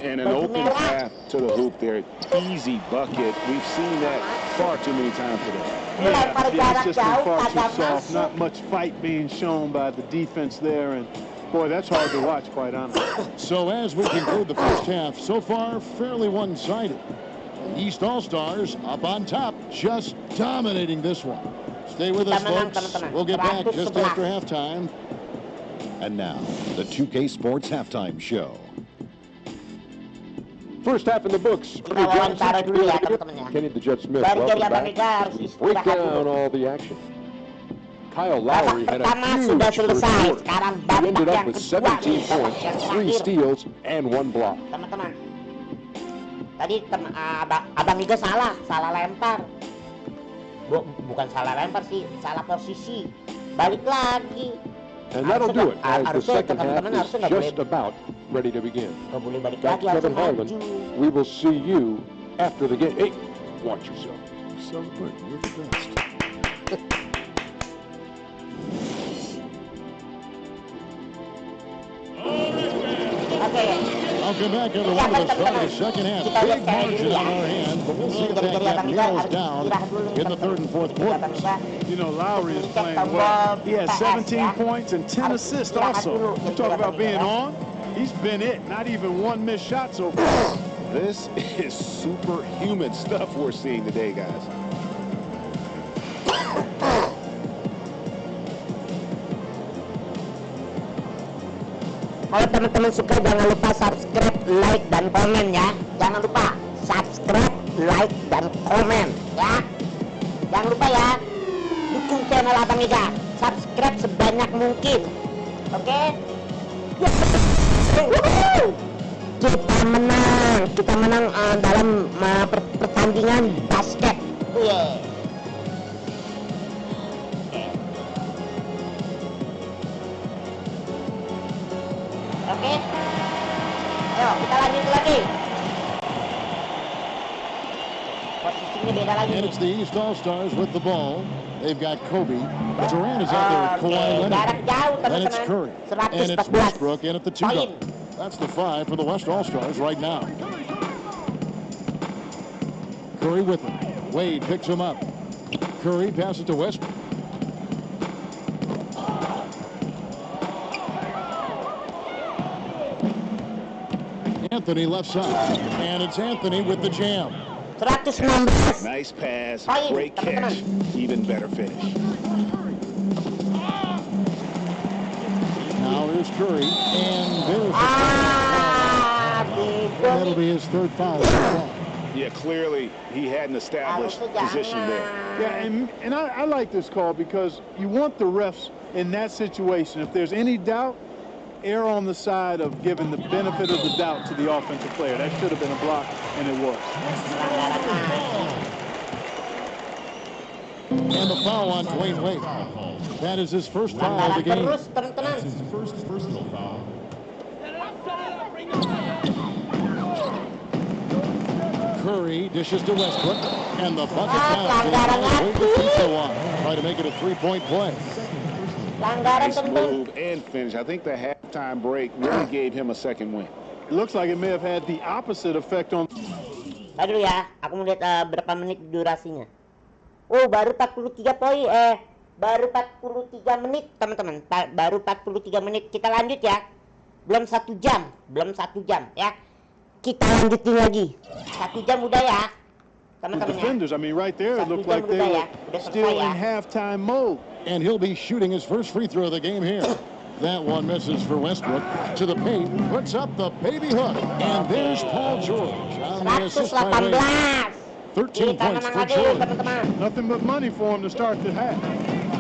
And an open path to the hoop there. Easy bucket. We've seen that far too many times today. Yeah, it's just been far too soft. Not much fight being shown by the defense there. And Boy, that's hard to watch, quite honestly. So as we conclude the first half, so far fairly one-sided. East All-Stars up on top, just dominating this one. Stay with us, folks. We'll get back just after halftime. And now, the 2K Sports Halftime Show. First half in the books. Kenny the Jet Smith, welcome back. We break down all the action. Kyle Lowry had a huge first quarter. He ended up with 17 points, 3 steals, and 1 block. Teman-teman, tadi Abang Iga salah lempar. Bukan salah lempar sih, salah posisi. Balik lagi. And that'll do it as the second half is just about ready to begin. That's Kevin Harlan. We will see you after the game. Hey, watch yourself. Celebrate. You're the best. Welcome back, everyone, to the start of the second half. Big margin on our hands, but we'll see if that gap narrows down in the third and fourth quarters. You know, Lowry is playing well. He has 17 points and 10 assists also. You talk about being on. He's been it. Not even 1 missed shot so far. This is superhuman stuff we're seeing today, guys. Kalau teman-teman suka, jangan lupa subscribe, like, dan komen ya. Jangan lupa subscribe, like, dan komen ya. Jangan lupa ya, dukung channel Abang Iga. Subscribe sebanyak mungkin. Oke? Kita menang dalam pertandingan basket. Oke, ayo kita lanjut lagi. Posisinya beda lagi. And it's the East All-Stars with the ball. They've got Kobe. Durant is out there with Kawhi Leonard. Then it's Curry. And it's Westbrook in at the 2 guard. That's the 5 for the West All-Stars right now. Curry with him. Wade picks him up. Curry passes to Westbrook. Anthony left side, and it's Anthony with the jam. Nice pass, great catch, even better finish. Now here's Curry, and there's the that'll be his 3rd foul. Yeah, clearly he had an established position there. Yeah, and I like this call because you want the refs in that situation. If there's any doubt, err on the side of giving the benefit of the doubt to the offensive player. That should have been a block, and it was. And the foul on Dwayne Wade. That is his first foul of the game. That's his first personal foul. Curry dishes to Westbrook, and the bucket down. Wade the free throw line. Try to make it a 3-point play. Nice move and finish. I think the halftime break really gave him a second win. It looks like it may have had the opposite effect on. Tadi dulu ya, aku melihat berapa menit durasinya. Oh, baru 43 poin. Baru 43 menit, teman-teman. Baru 43 menit. Kita lanjut ya. Belum 1 jam. Belum 1 jam ya. Kita lanjutin lagi. 1 jam udah ya. The defenders, I mean, right there, it looked like they were still in halftime mode. And he'll be shooting his first free throw of the game here. That one misses for Westbrook. To the paint, puts up the baby hook. And there's Paul George on the assist by Wade. 13 points for George. Nothing but money for him to start the half.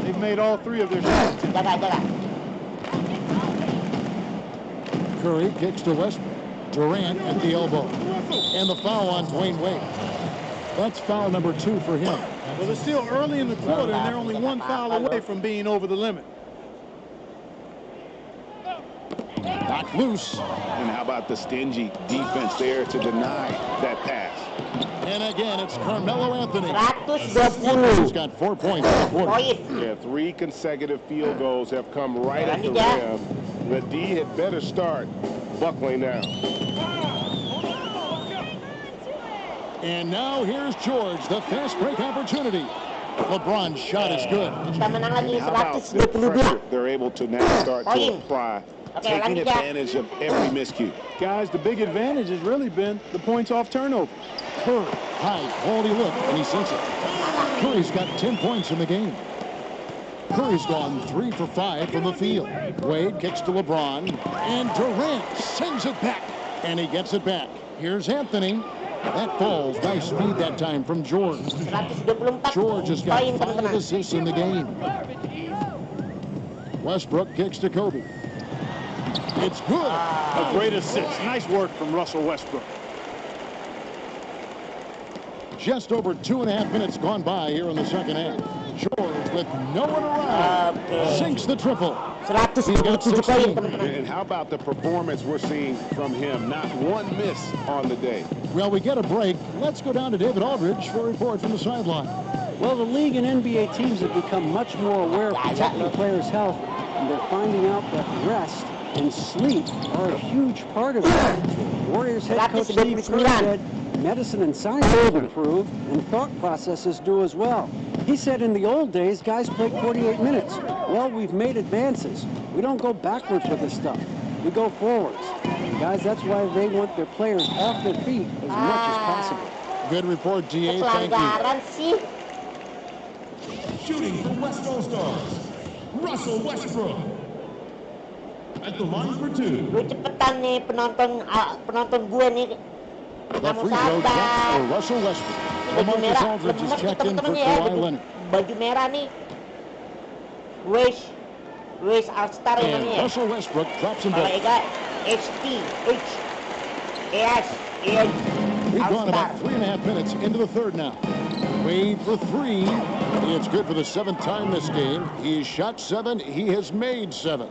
They've made all 3 of their shots. Curry kicks to Westbrook. Durant at the elbow. And the foul on Dwayne Wade. That's foul number 2 for him. Well, they're still early in the quarter, and they're only 1 foul away from being over the limit. Knocked loose. And how about the stingy defense there to deny that pass? And again, it's Carmelo Anthony. 120. He's got 4 points in the quarter. Yeah, 3 consecutive field goals have come right at the rim. The D had better start buckling now. And now here's George, the fast break opportunity. LeBron's shot is good. How about the pressure they're able to now start to apply taking advantage of every miscue. Guys, the big advantage has really been the points off turnovers. Curry, high quality look, and he sinks it. Curry's got 10 points in the game. Curry's gone 3 for 5 from the field. Wade kicks to LeBron, and Durant sends it back, and he gets it back. Here's Anthony. That falls. Nice speed that time from George. George has got 5 assists in the game. Westbrook kicks to Kobe. It's good. A great assist. Nice work from Russell Westbrook. Just over 2.5 minutes gone by here in the second half. George, with no one around, sinks the triple. He's got 16. And how about the performance we're seeing from him? Not one miss on the day. Well, we get a break. Let's go down to David Aldridge for a report from the sideline. Well, the league and NBA teams have become much more aware of protecting players' health, and they're finding out that rest and sleep are a huge part of it. Warriors head coach Steve Kerr said medicine and science have improved, and thought processes do as well. He said in the old days, guys played 48 minutes. Well, we've made advances. We don't go backwards with this stuff. We go forwards. And guys, that's why they want their players off their feet as much as possible. Good report, GA. Thank you. Shooting for West All-Stars, Russell Westbrook. At the line for 2. Cepetan nih penonton gue nih. The free throw drops for Russell Westbrook. LaMarcus Aldridge is checked in for Kawhi Leonard. Baju merah nih. Wish All-Star And namanya ya. Russell Westbrook drops them Kalau both. Ega We've gone about 3.5 minutes into the third now. Wade for 3. It's good for the 7th time this game. He's shot 7. He has made 7.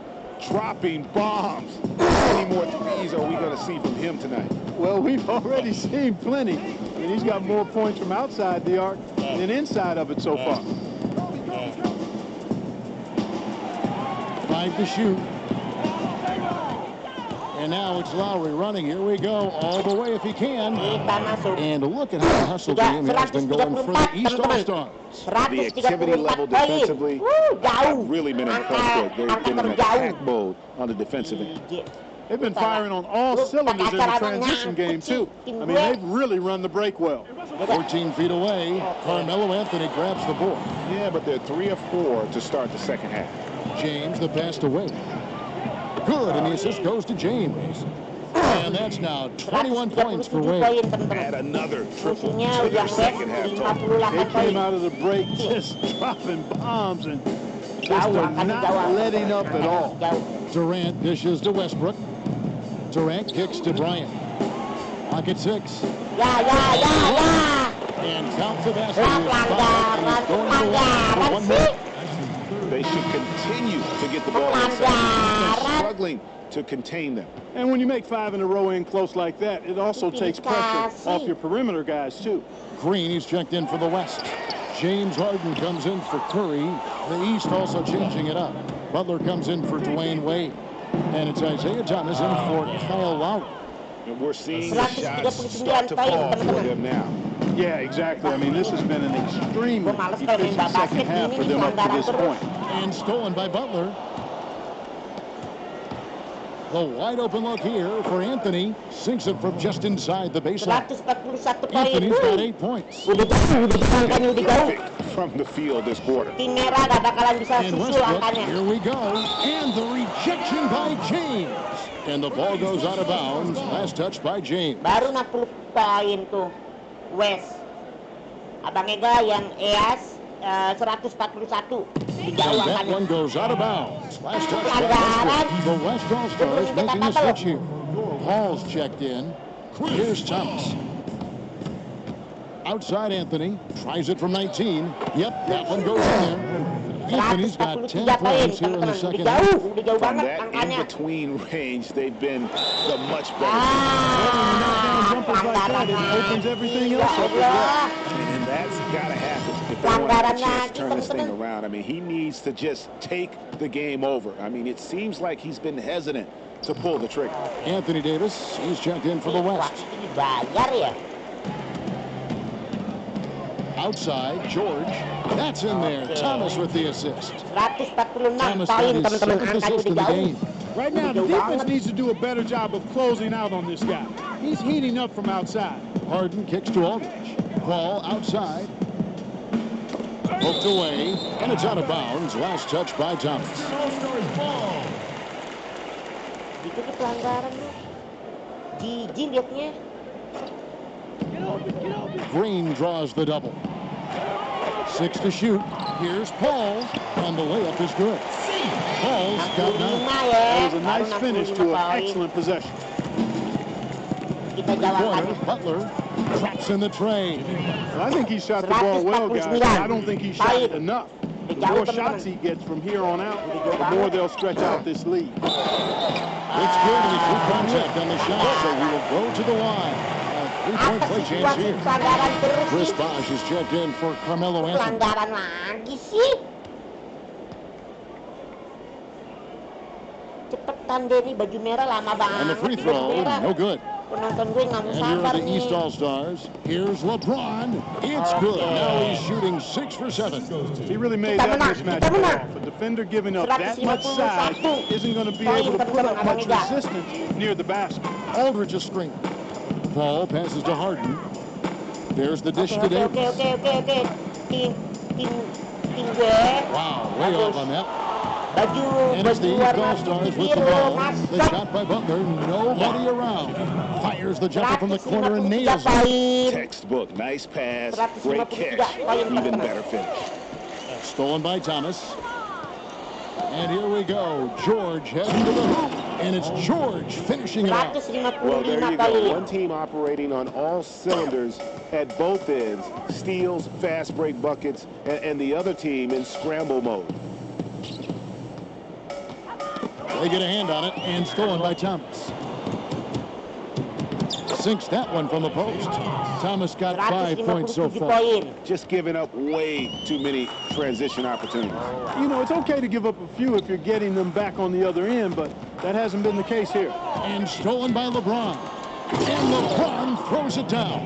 Dropping bombs. How many more threes are we going to see from him tonight? Well, we've already seen plenty. I mean, he's got more points from outside the arc than inside of it so far. 5 to shoot. And now it's Lowry running. Here we go. All the way if he can. And look at how the hustle team has been going for the East All-Stars. The activity level defensively have really been impressed with. They've been in attack mode on the defensive end. They've been firing on all cylinders in the transition game, too. I mean, they've really run the break well. 14 feet away, Carmelo Anthony grabs the board. Yeah, but they're 3 of 4 to start the second half. James, the pass to Wade. Good, and the assist goes to James. And that's now 21 points for Wade. Add another triple to their second half total. They came out of the break just dropping bombs and just not letting up at all. Durant dishes to Westbrook. Durant kicks to Bryant. Pocket 6. And counts the basket. They should continue to get the ball inside. They're struggling to contain them. And when you make 5 in a row in close like that, it also takes pressure off your perimeter guys, too. Green, he's checked in for the West. James Harden comes in for Curry. The East also changing it up. Butler comes in for Dwayne Wade. And it's Isaiah Thomas in for Kyle Lowry. And we're seeing the shots start to fall for them now. Yeah, exactly. I mean, this has been an extremely efficient second half for them up to this point. And stolen by Butler. The wide open look here for Anthony. Sinks it from just inside the baseline. Anthony's got 8 points. Perfect from the field this quarter. And Westbrook, here we go. And the rejection by James. And the ball goes out of bounds. Last touch by James. Baru 60 poin tuh West. Abang Ega yang EAS 141. And that one goes out of bounds. Last touch by Westbrook. The West All-Stars making a switch here. Paul's checked in. Here's Thomas. Outside Anthony. Tries it from 19. Yep, that one goes in there. Anthony's got 10 points here in the second half. From that in-between range, they've been the much better. Jumpers like that, it opens everything else up as well. And that's got to happen if they want to have a chance to turn this thing around. I mean, he needs to just take the game over. I mean, it seems like he's been hesitant to pull the trigger. Anthony Davis, he's checked in for the West. Outside, George. That's in there. Thomas with the assist. Thomas got his 7th assist in the game. Right now, the defense needs to do a better job of closing out on this guy. He's heating up from outside. Harden kicks to Aldridge. Ball outside. Poked away, and it's out of bounds. Last touch by Thomas. All-Stars ball. Itu tuh pelanggaran lu. Jijik liatnya. Green draws the double. 6 to shoot. Here's Paul, and the layup is good. Paul's got 9. That was a nice finish to an excellent possession. Kita jawab Corner, lagi. Butler drops in the tray. Well, I think he shot the ball well, guys. I don't think he shot it enough. The more shots he gets from here on out, the more they'll stretch out this lead. It's good, and he threw contact on the shot, so he will go to the line. A three-point play chance here. Pelanggaran terus Chris sih. Bosh is checked in for Carmelo Anthony. Pelanggaran lagi sih. Cepetan deh nih, baju merah lama banget. And the free nih, throw, baju merah. no good. Penonton gue nggak mau And here sabar are the nih. East All-Stars. Here's LeBron. It's good. Now he's shooting 6 for 7. He really made that mismatch pay off. A defender giving up that much size isn't going to be able to put up much resistance near the basket. Aldridge is screen. Paul passes to Harden. There's the dish to Oke. Davis. Tim gue. Wow, way off on that. Baju And it's the East warna All-Stars with the biru ball. The masuk. shot by Butler. Nobody around. Fires the jumper from the corner and 153 nails it. poin. Textbook, nice pass, great 153 catch, poin, even teman-teman. better finish. Stolen by Thomas. And here we go. George heading to the hoop. And it's George finishing it out. 155 Well, there you go. poin. One team operating on all cylinders at both ends. Steals, fast break buckets, and the other team in scramble mode. They get a hand on it, and stolen by Thomas. Sinks that one from the post. Thomas got 5 points so 157 far. poin. Just giving up way too many transition opportunities. You know, it's okay to give up a few if you're getting them back on the other end, but that hasn't been the case here. And stolen by LeBron. And LeBron throws it down.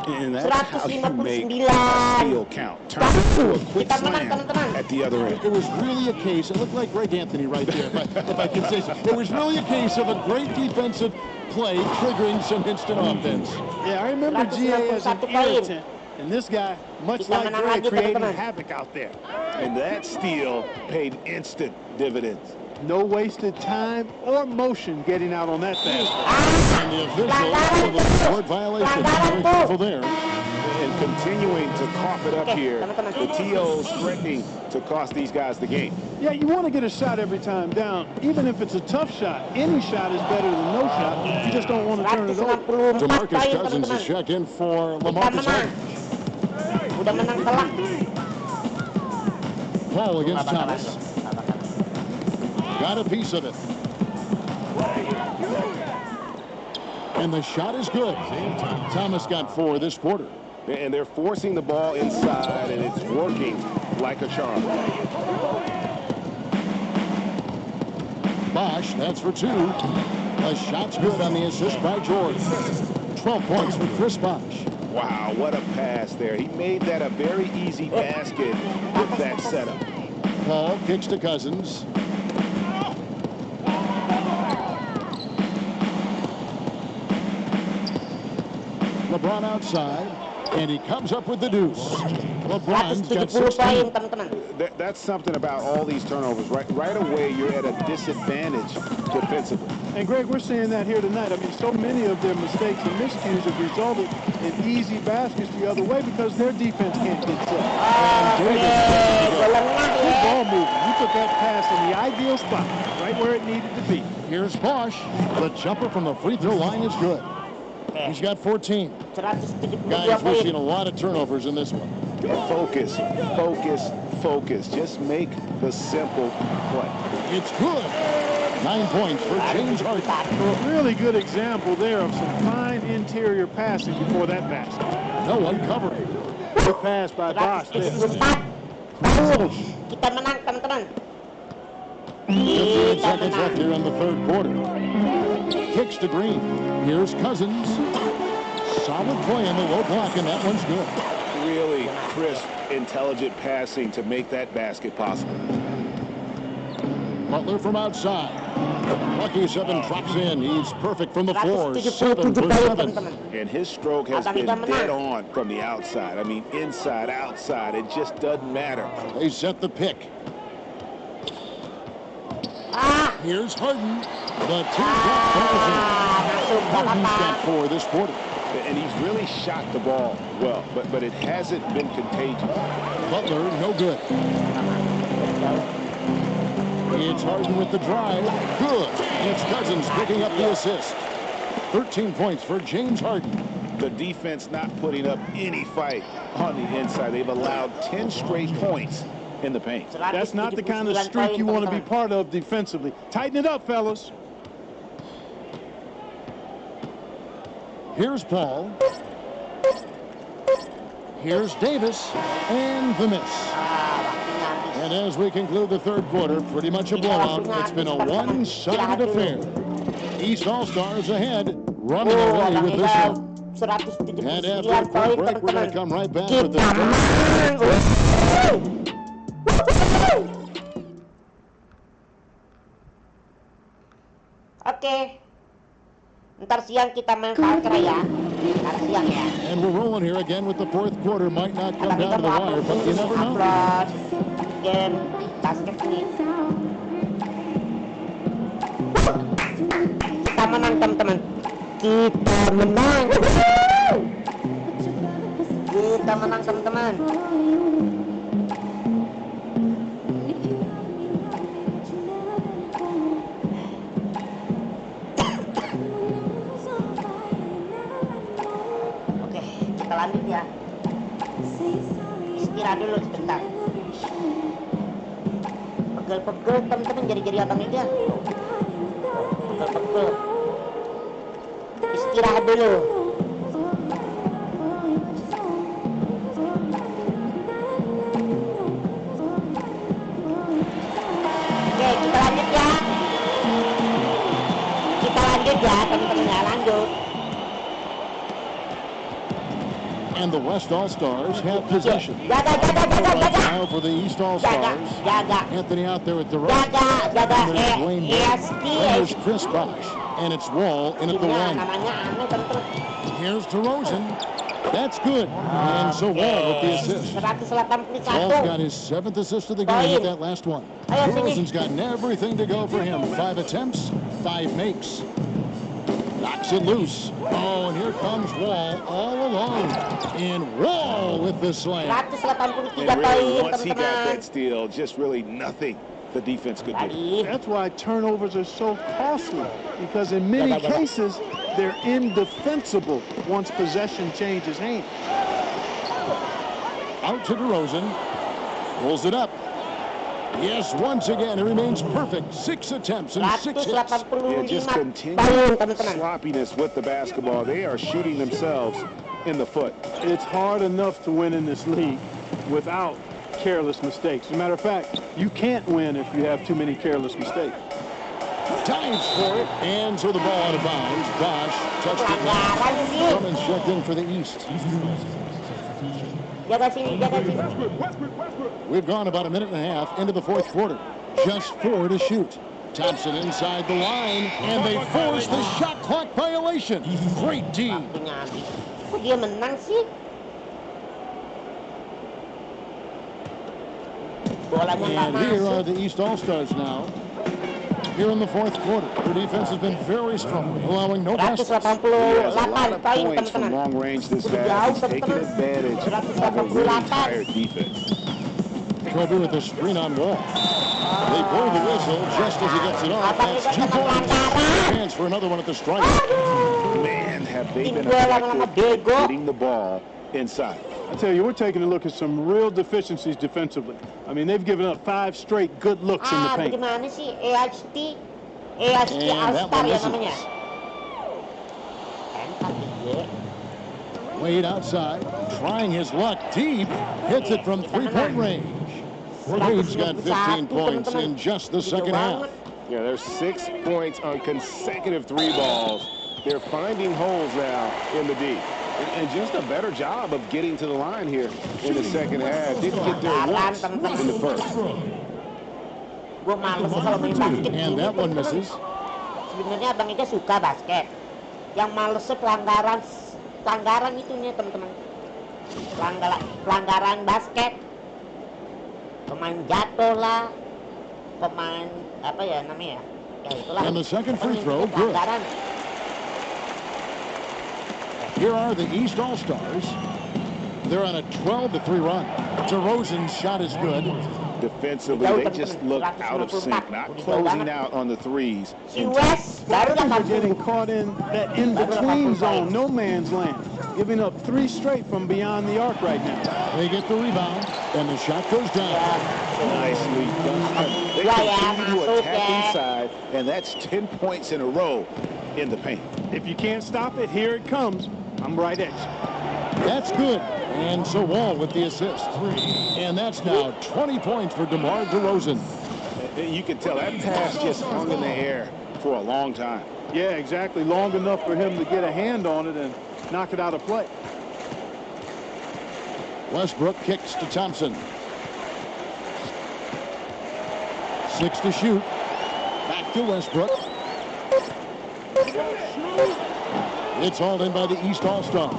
And that's how you make a 159. steal count. Turn it into a quick Kita menang, slam teman-teman. at the other end. It was really a case, it looked like Greg Anthony right there, if I can say so. It was really a case of a great defensive play triggering some instant offense. Yeah, I remember GA as an 151 poin. irritant, and this guy, much Kita like menang Greg, lagi, creating teman-teman. havoc out there. And that steal paid instant dividends. No wasted time or motion getting out on that basket. And the official for the court violation. Very careful there. And continuing to cough it up here, teman-teman. the TOs threatening to cost these guys the game. Yeah, you want to get a shot every time down, even if it's a tough shot. Any shot is better than no shot. You just don't want to turn it over. 194 DeMarcus poin, Cousins is teman-teman. checked in for Kita LaMarcus menang. Aldridge. Udah menang telak. Paul against Thomas. Got a piece of it. And the shot is good. Thomas got 4 this quarter. And they're forcing the ball inside, and it's working like a charm. Bosh, that's for 2. The shot's good on the assist by George. 12 points for Chris Bosh. Wow, what a pass there. He made that a very easy basket with that setup. Paul kicks to Cousins. LeBron outside, and he comes up with the deuce. LeBron's got 170 poin, 16. teman-teman. That's something about all these turnovers. Right away, you're at a disadvantage defensively. And Greg, we're seeing that here tonight. I mean, so many of their mistakes and miscues have resulted in easy baskets the other way because their defense can't get set. Good ball movement. You put that pass in the ideal spot, right where it needed to be. Here's Bosh. The jumper from the free throw line is good. He's got 14. 172 Guys, we've seen a poin. lot of turnovers in this one. Focus, focus, focus. Just make the simple play. It's good. 9 points for James Harden. Really good example there of some fine interior passing before that basket. No one covering. Good pass by Bosh there. 174 tahun. Kita menang, teman-teman. 58 Kita seconds menang. left here in the third quarter. Kicks to Green. Here's Cousins. Solid play in the low block, and that one's good. Really crisp, intelligent passing to make that basket possible. Butler from outside. Lucky 7 drops in. He's perfect from the floor. 7 for 7. And his stroke has been dead on from the outside. I mean, inside, outside. It just doesn't matter. They set the pick. Here's Harden. The two-shot falls in. Harden's got 4 this quarter. And he's really shot the ball well, but it hasn't been contagious. Butler, no good. It's Harden with the drive. Good. It's Cousins picking up the assist. 13 points for James Harden. The defense not putting up any fight on the inside. They've allowed 10 straight points in the paint. That's not the kind of streak you want to be part of defensively. Tighten it up, fellas. Here's Paul. Here's Davis. And the miss. And as we conclude the third quarter, pretty much a blowout. It's been a one-sided affair. East All-Stars ahead, running away with this one. And after a quick break, we're going to come right back with the Oke. Ntar siang kita main Valkyrie ya. Ntar siang ya. And we're rolling here again with the fourth quarter. Might not come down to the wire, but you never know. Upload game basket ini. Kita menang teman-teman. Kita menang. Kita menang teman-teman. Lanjut ya, istirahat dulu sebentar. Pegel-pegel teman-teman, jadi abang Ida. Pegel-pegel, istirahat dulu. Oke, kita lanjut ya. Kita lanjut ya teman-teman ya, lanjut. And the West All-Stars have possession. Now for the East All-Stars. Anthony out there at the right. And there's Dwayne Wade. And there's Chris Bosh. And it's Wall in at the one. Here's DeRozan. That's good. And so Wall with the assist. Wall's got his 7th assist of the game with that last one. DeRozan's gotten everything to go for him. 5 attempts, 5 makes. Knocks it loose. Oh, and here comes Wall all alone. And Wall with the slam. And really, once he got that steal, just really nothing the defense could do. That's why turnovers are so costly, because in many cases, they're indefensible once possession changes hands. Out to DeRozan. Pulls it up. Yes, once again, it remains perfect. 6 attempts and 6 hits. Yeah, just continued sloppiness with the basketball. They are shooting themselves in the foot. It's hard enough to win in this league without careless mistakes. As a matter of fact, you can't win if you have too many careless mistakes. Dives for it, and so the ball out of bounds. Bosh touched it now. Cummins checked in for the East. We've gone about a minute and a half into the fourth quarter. Just 4 to shoot. Thompson inside the line, and they force the shot clock violation. Great D. Kok dia menang sih? And here are the East All-Stars now. Here in the fourth quarter, their defense has been very strong, allowing no baskets. He has a lot of points from long range this half. He's taking advantage of a really tired defense. Kobe with the screen on Wall. They blow the whistle just as he gets it off. That's 2 points. Chance for another one at the stripe. Man, have they been effective getting the ball inside. I tell you, we're taking a look at some real deficiencies defensively. I mean, they've given up 5 straight good looks in the paint. Bagaimana sih EHT All-Star ya namanya? Wade outside, trying his luck deep, hits it from 3-point range. Wade's got 15 points in just the second half. Yeah, there's 6 points on consecutive 3 balls. They're finding holes now in the D. And just a better job of getting to the line here in the second half. Didn't get there once in the first. Gue males sih kalau main basket. And that one misses. Sebenarnya Abang Ega suka basket. Yang malesnya pelanggaran itunya teman-teman. Pelanggaran basket. Pemain jatuh lah. Pemain apa ya namanya? Ya itulah. And the second free throw, good. Here are the East All-Stars. They're on a 12-3 run. DeRozan's shot is good. Defensively, they just look out of sync, not closing out on the threes. They're getting caught in that in-between zone, no man's land, giving up 3 straight from beyond the arc right now. They get the rebound, and the shot goes down. Nicely done. They continue to attack inside, and that's 10 points in a row in the paint. If you can't stop it, here it comes. I'm right at you. That's good. And so Wall with the assist. And that's now 20 points for DeMar DeRozan. You can tell that pass just hung in the air for a long time. Yeah, exactly. Long enough for him to get a hand on it and knock it out of play. Westbrook kicks to Thompson. 6 to shoot. Back to Westbrook. It's hauled in by the East All-Stars.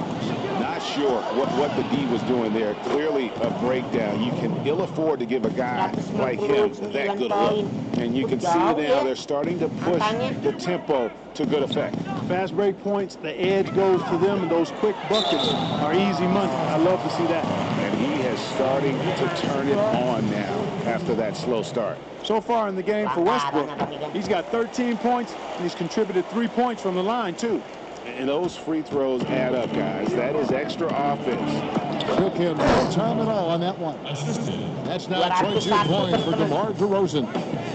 Not sure what the D was doing there. Clearly a breakdown. You can ill afford to give a guy like him that good look. And you can see now they're starting to push the tempo to good effect. Fast break points, the edge goes to them, and those quick buckets are easy money. I love to see that. And he is starting to turn it on now after that slow start. So far in the game for Westbrook, he's got 13 points, and he's contributed 3 points from the line, too. And those free throws add up, guys. That is extra offense. Took him no time at all on that one. That's now 22 points for DeMar DeRozan.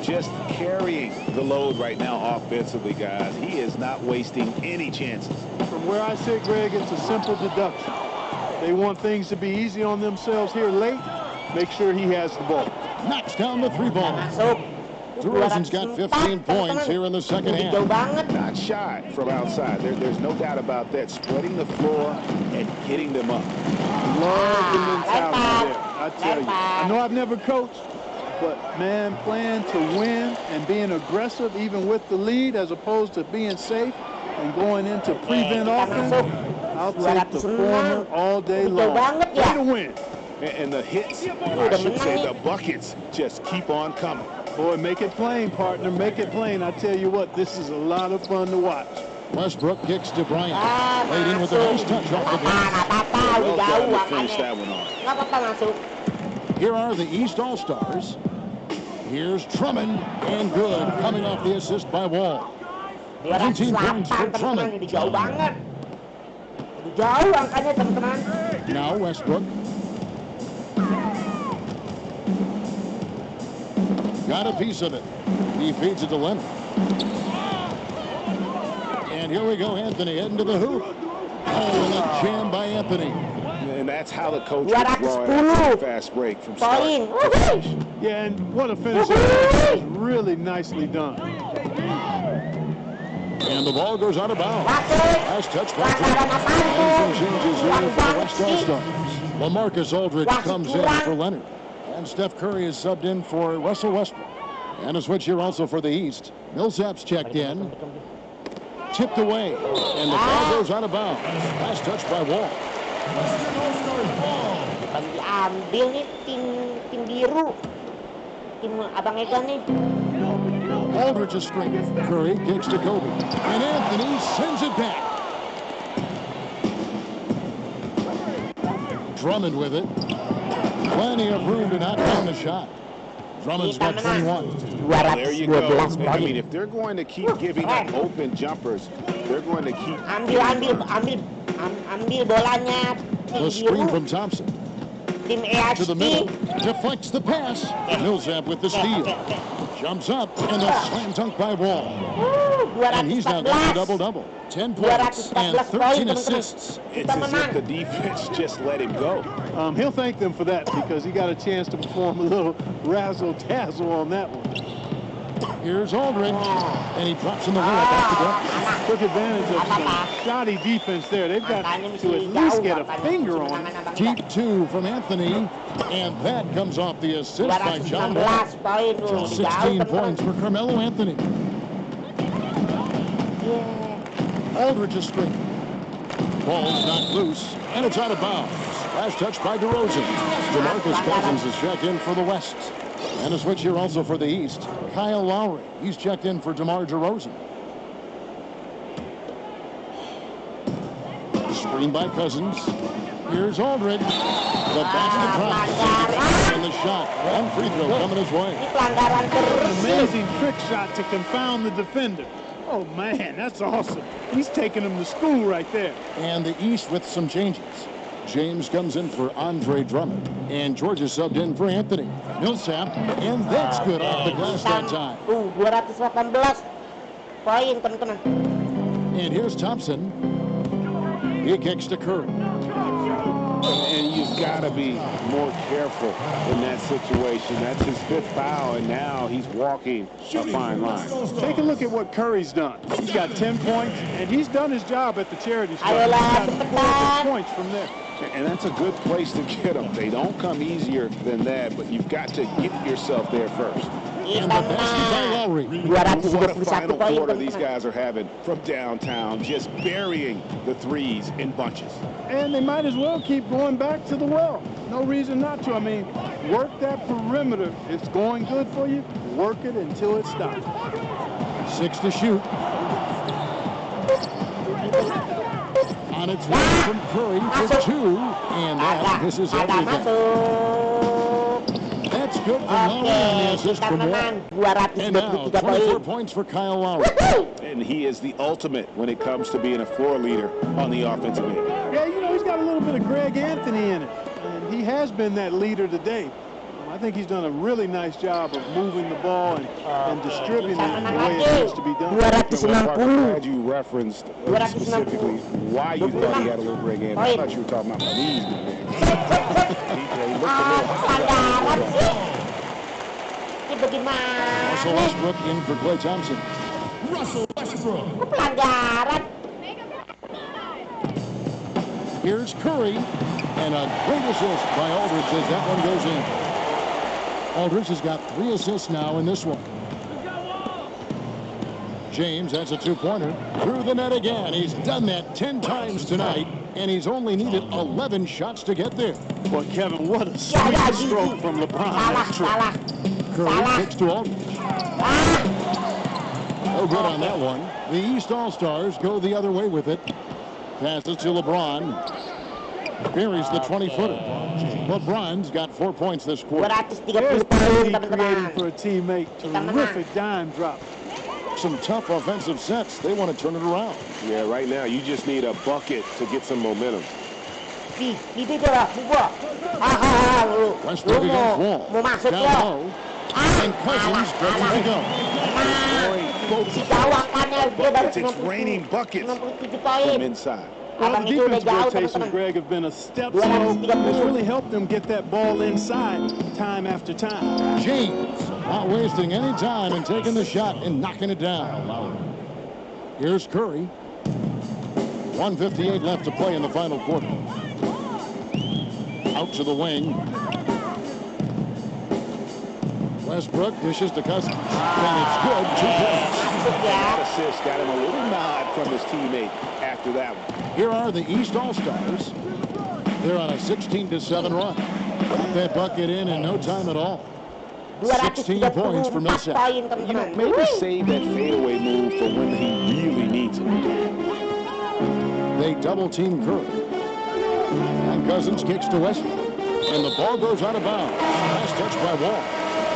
Just carrying the load right now offensively, guys. He is not wasting any chances. From where I sit, Greg, it's a simple deduction. They want things to be easy on themselves here late. Make sure he has the ball. Knocks down the 3 ball. DeRozan's got 15 points here in the second half. Not shy from outside. There's no doubt about that. Spreading the floor and getting them up. Love the mentality there, I tell you. I know I've never coached, but, man, playing to win and being aggressive even with the lead as opposed to being safe and going into prevent offense, I'll take the former all day long. Way to win. And the hits, I should say the buckets, just keep on coming. Boy, make it plain, partner. Make it plain. I tell you what, this is a lot of fun to watch. Westbrook kicks to Bryant. Laid in with a nice touch off the bench. Well done to finish that one off. Here are the East All-Stars. Here's Drummond, and good, coming off the assist by Wall. 19 points for Drummond. Now Westbrook. Got a piece of it. He feeds it to Leonard. And here we go, Anthony heading to the hoop. Oh, and a jam by Anthony. And that's how the coach would draw it. Fast break from start to finish. Yeah, and what a finish. It was really nicely done. And the ball goes out of bounds. Last touch by and some changes here for the West All-Stars. LaMarcus Aldridge comes in for Leonard. And Steph Curry is subbed in for Russell Westbrook. And a switch here also for the East. Millsap's checked in. Tipped away. And the ball goes out of bounds. Last touch by Wall. Diambil nih tim biru. Tim Abang Ega nih. Aldridge is straight. Curry kicks to Kobe. And Anthony sends it back. Drummond with it. Plenty of room to knock down the shot. Drummond's got 21. Well, there you go. I mean, if they're going to keep giving up open jumpers, they're going to keep... Ambil bolanya. The screen from Thompson. Tim EHT. To the middle. Deflects the pass. Millsap with the steal. Jumps up and a slam dunk by Wall. And he's now got a double-double. 10 points and 13 assists. It's as if the defense just let him go. He'll thank them for that because he got a chance to perform a little razzle-dazzle on that one. Here's Aldridge. And he drops in the hole back to Douglas. took advantage of some shoddy defense there. They've got to at least get a finger on it. Deep 2 from Anthony, and that comes off the assist by John Wall. 16 points for Carmelo Anthony. Aldridge is straight. Ball's knocked loose, and it's out of bounds. Last touch by DeRozan. DeMarcus Cousins is checked in for the West. And a switch here also for the East. Kyle Lowry, he's checked in for DeMar DeRozan. Screen by Cousins. Here's Aldridge. The basket drops. And the shot. One free throw coming his way. An amazing trick shot to confound the defender. Oh, man, that's awesome. He's taking him to school right there. And the East with some changes. James comes in for Andre Drummond. And George is subbed in for Anthony Millsap. And that's good off the glass that time. 218 poin, teman-teman. And here's Thompson. He kicks to Curry. And you've got to be more careful in that situation. That's his 5th foul, and now he's walking a fine line. Take a look at what Curry's done. He's got 10 points, and he's done his job at the charity stripe. He's got 4 points from there. And that's a good place to get them. They don't come easier than that, but you've got to get yourself there first. And the basket by Lowry. What a final quarter these guys are having from downtown, just burying the threes in bunches. And they might as well keep going back to the well. No reason not to. I mean, work that perimeter. It's going good for you. Work it until it stops. 6 to shoot. On its way from Curry for 2. And that misses everything. That's good from Lowry on the assist from Wall. And now 24 points for Kyle Lowry. And he is the ultimate when it comes to being a floor leader on the offensive end. Yeah, you know, he's got a little bit of Greg Anthony in it. And he has been that leader today. I think he's done a really nice job of moving the ball and distributing it the way it needs to be done. I'm glad you referenced specifically why you thought he had a little Greg Anthony. I thought you were talking about my knees. He looked a little Russell Westbrook in for Klay Thompson. Russell Westbrook. Here's Curry, and a great assist by Aldridge as that one goes in. Aldridge has got 3 assists now in this one. James, that's a 2-pointer. Through the net again. He's done that 10 times tonight, and he's only needed 11 shots to get there. Boy, Kevin, what a sweet stroke from LeBron. Curry kicks to Aldridge. No good on that one. The East All-Stars go the other way with it. Passes to LeBron. Buries the 20-footer. LeBron's got 4 points this quarter. There's creating for a teammate. Terrific dime drop. Some tough offensive sets. They want to turn it around. Yeah, right now you just need a bucket to get some momentum. Westbrook against Wall. Down low. And Cousins ready to go. Buckets, it's raining buckets from inside. Well, the defense rotations, Greg, have been a step slow. It's really helped them get that ball inside time after time. James not wasting any time and taking the shot and knocking it down. Here's Curry. 1:58 left to play in the final quarter. Out to the wing. Westbrook dishes to Cousins. And it's good. 2 points. That assist got him a little nod from his teammate after that one. Here are the East All-Stars. They're on a 16-7 run. Got that bucket in no time at all. 16 points for Millsap. You know, maybe save that fadeaway move for when he really needs it. They double-team Curry. And Cousins kicks to Westbrook. And the ball goes out of bounds. Nice touch by Wall.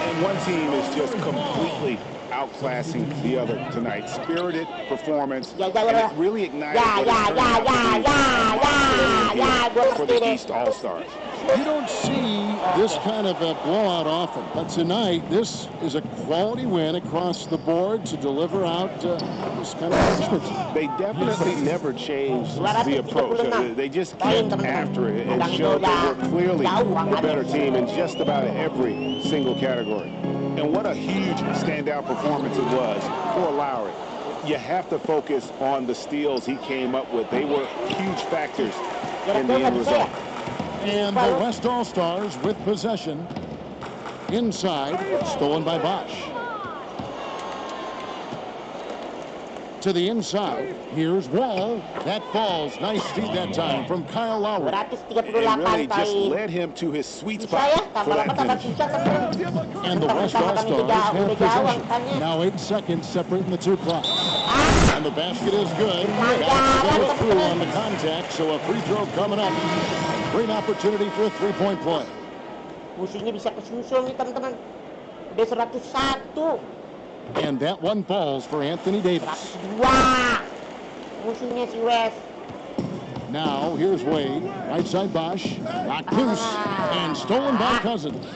And one team is just completely outclassing the other tonight. Spirited performance, and it really ignited for the East All-Stars. You don't see this kind of a blowout often, but tonight this is a quality win across the board to deliver out this kind of punishment. They definitely never changed the approach. They just kept after it and showed they were clearly the better team in just about every single category. And what a huge standout performance it was for Lowry. you have to focus on the steals he came up with. They were huge factors in the end result. And the West All-Stars with possession. Inside, stolen by Bosch. To the inside, here's Wall. That falls. Nice feed that time from Kyle Lowry. And really just led him to his sweet spot for that finish. And the West All-Stars have possession. Now 8 seconds separating the two clocks. And the basket is good. Got to through on the contact, so a free throw coming up. Great opportunity for a three-point play. Musuhnya bisa kesusul nih teman-teman. Udah 101. And that one falls for Anthony Davis. 102. Musuhnya si West. Now here's Wade. Right side Bosch. Locked loose. And stolen by Cousins.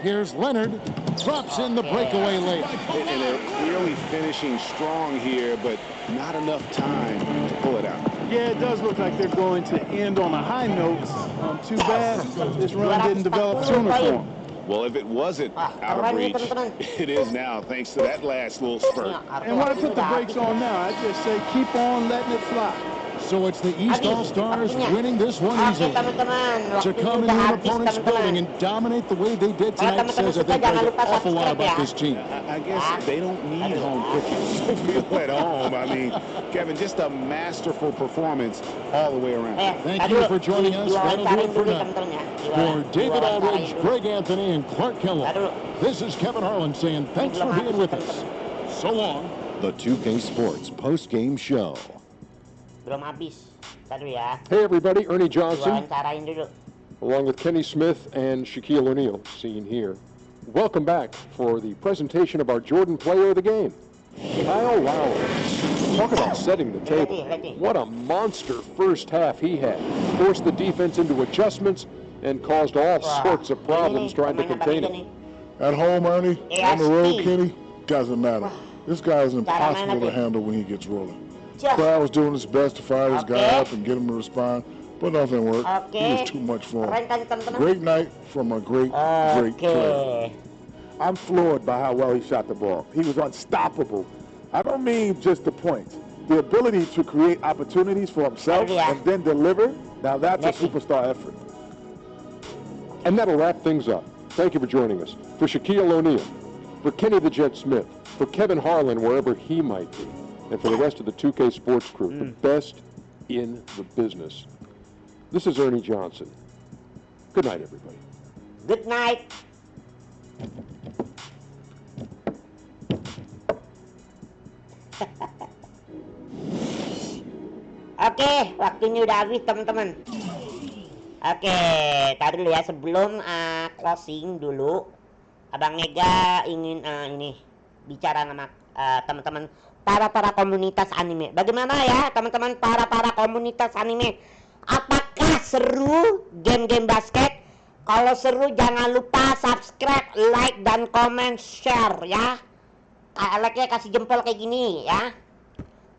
Here's Leonard. Drops in the breakaway layup. And they're really finishing strong here, but not enough time to pull it out. Yeah, it does look like they're going to end on a high note. Too bad this run didn't develop sooner for them. Well, if it wasn't out of reach, it is now, thanks to that last little spurt. And when I put the brakes on now, I just say keep on letting it fly. So it's the East All-Stars winning this one easily. To come into an opponent's building and dominate the way they did tonight says I think an awful lot about this team. I guess they don't need home cookies to feel at home. I mean, Kevin, just a masterful performance all the way around. Thank you for joining us. That'll do it for now. For David Aldridge, Greg Anthony, and Clark Kellogg, this is Kevin Harlan saying thanks for being with us. So long. The 2K Sports post-game show. Belum habis. Tadi ya. Hey everybody, Ernie Johnson, Wawancarain dulu. along with Kenny Smith and Shaquille O'Neal, seen here. Welcome back for the presentation of our Jordan Player of the Game, Kyle Lowry. Talk about setting the table. What a monster first half he had. Forced the defense into adjustments and caused all sorts of problems trying to contain it. At home, Ernie, on the road, Kenny, doesn't matter. This guy is impossible to handle when he gets rolling. Crowd was doing his best to fire this guy up and get him to respond, but nothing worked. He was too much for him. Great night from a great player. I'm floored by how well he shot the ball. He was unstoppable. I don't mean just the points. The ability to create opportunities for himself and then deliver, now that's a superstar effort. And that'll wrap things up. Thank you for joining us. For Shaquille O'Neal, for Kenny the Jet Smith, for Kevin Harlan, wherever he might be, and for the rest of the 2K Sports crew, the best in the business. This is Ernie Johnson. Good night, everybody. Good night. Oke, waktunya udah habis teman-teman. Oke, tadi dulu ya sebelum closing dulu, Abang Mega ingin ini bicara sama teman-teman para komunitas anime. Bagaimana ya teman-teman para komunitas anime? Apakah seru game-game basket? Kalau seru jangan lupa subscribe, like dan comment, share ya. Like-nya kasih jempol kayak gini ya.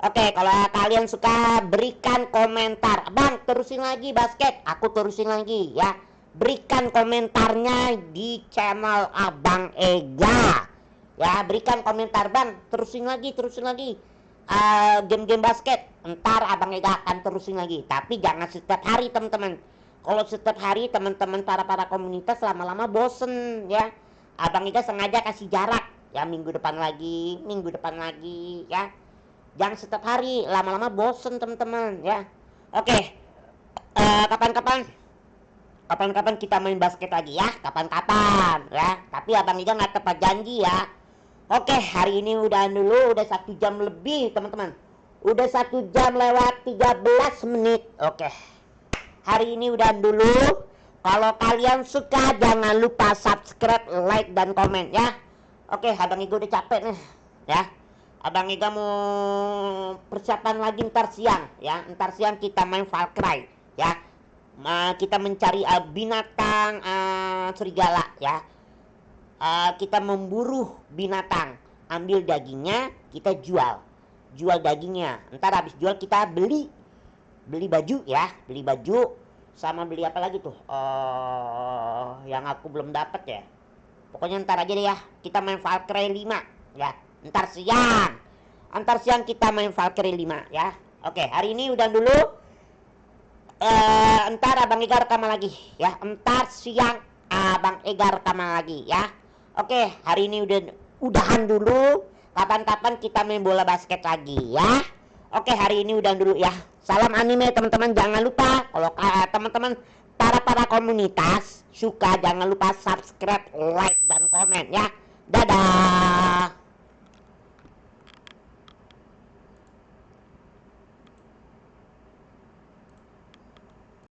Oke, kalau kalian suka berikan komentar. Bang, terusin lagi basket. Aku terusin lagi ya. Berikan komentarnya di channel Abang Ega. Ya, berikan komentar, Bang. Terusin lagi. Game-game basket. Ntar Abang Ega akan terusin lagi. Tapi jangan setiap hari, teman-teman. Kalau setiap hari teman-teman para komunitas lama-lama bosen ya. Abang Ega sengaja kasih jarak. Ya, minggu depan lagi ya. Jangan setiap hari, lama-lama bosen teman-teman ya. Oke, kapan-kapan kita main basket lagi ya, kapan-kapan ya. Tapi Abang Ega nggak tepat janji ya. Oke, hari ini udah 1 jam lebih teman-teman. Udah 1 jam lewat 13 menit. Oke, hari ini udah dulu. Kalau kalian suka jangan lupa subscribe, like dan komen ya. Oke, Abang Ega udah capek nih ya. Abang Ega mau persiapan lagi ntar siang ya. Ntar siang kita main Far Cry ya. Kita mencari binatang serigala ya. Kita memburu binatang, ambil dagingnya, kita jual dagingnya. Ntar habis jual kita beli baju ya, beli baju sama beli apa lagi tuh? Yang aku belum dapat ya. Pokoknya ntar aja deh ya. Kita main Far Cry 5 ya. Ntar siang. Antar siang kita main Valkyrie 5 ya. Oke, hari ini udah dulu. Entar Abang Ega rekaman lagi ya. Entar siang Abang Ega rekaman lagi ya. Oke, hari ini udahan dulu. Kapan-kapan kita main bola basket lagi ya. Oke, hari ini udah dulu ya. Salam anime teman-teman. Jangan lupa kalau teman-teman para komunitas suka, jangan lupa subscribe, like dan komen ya. Dadah.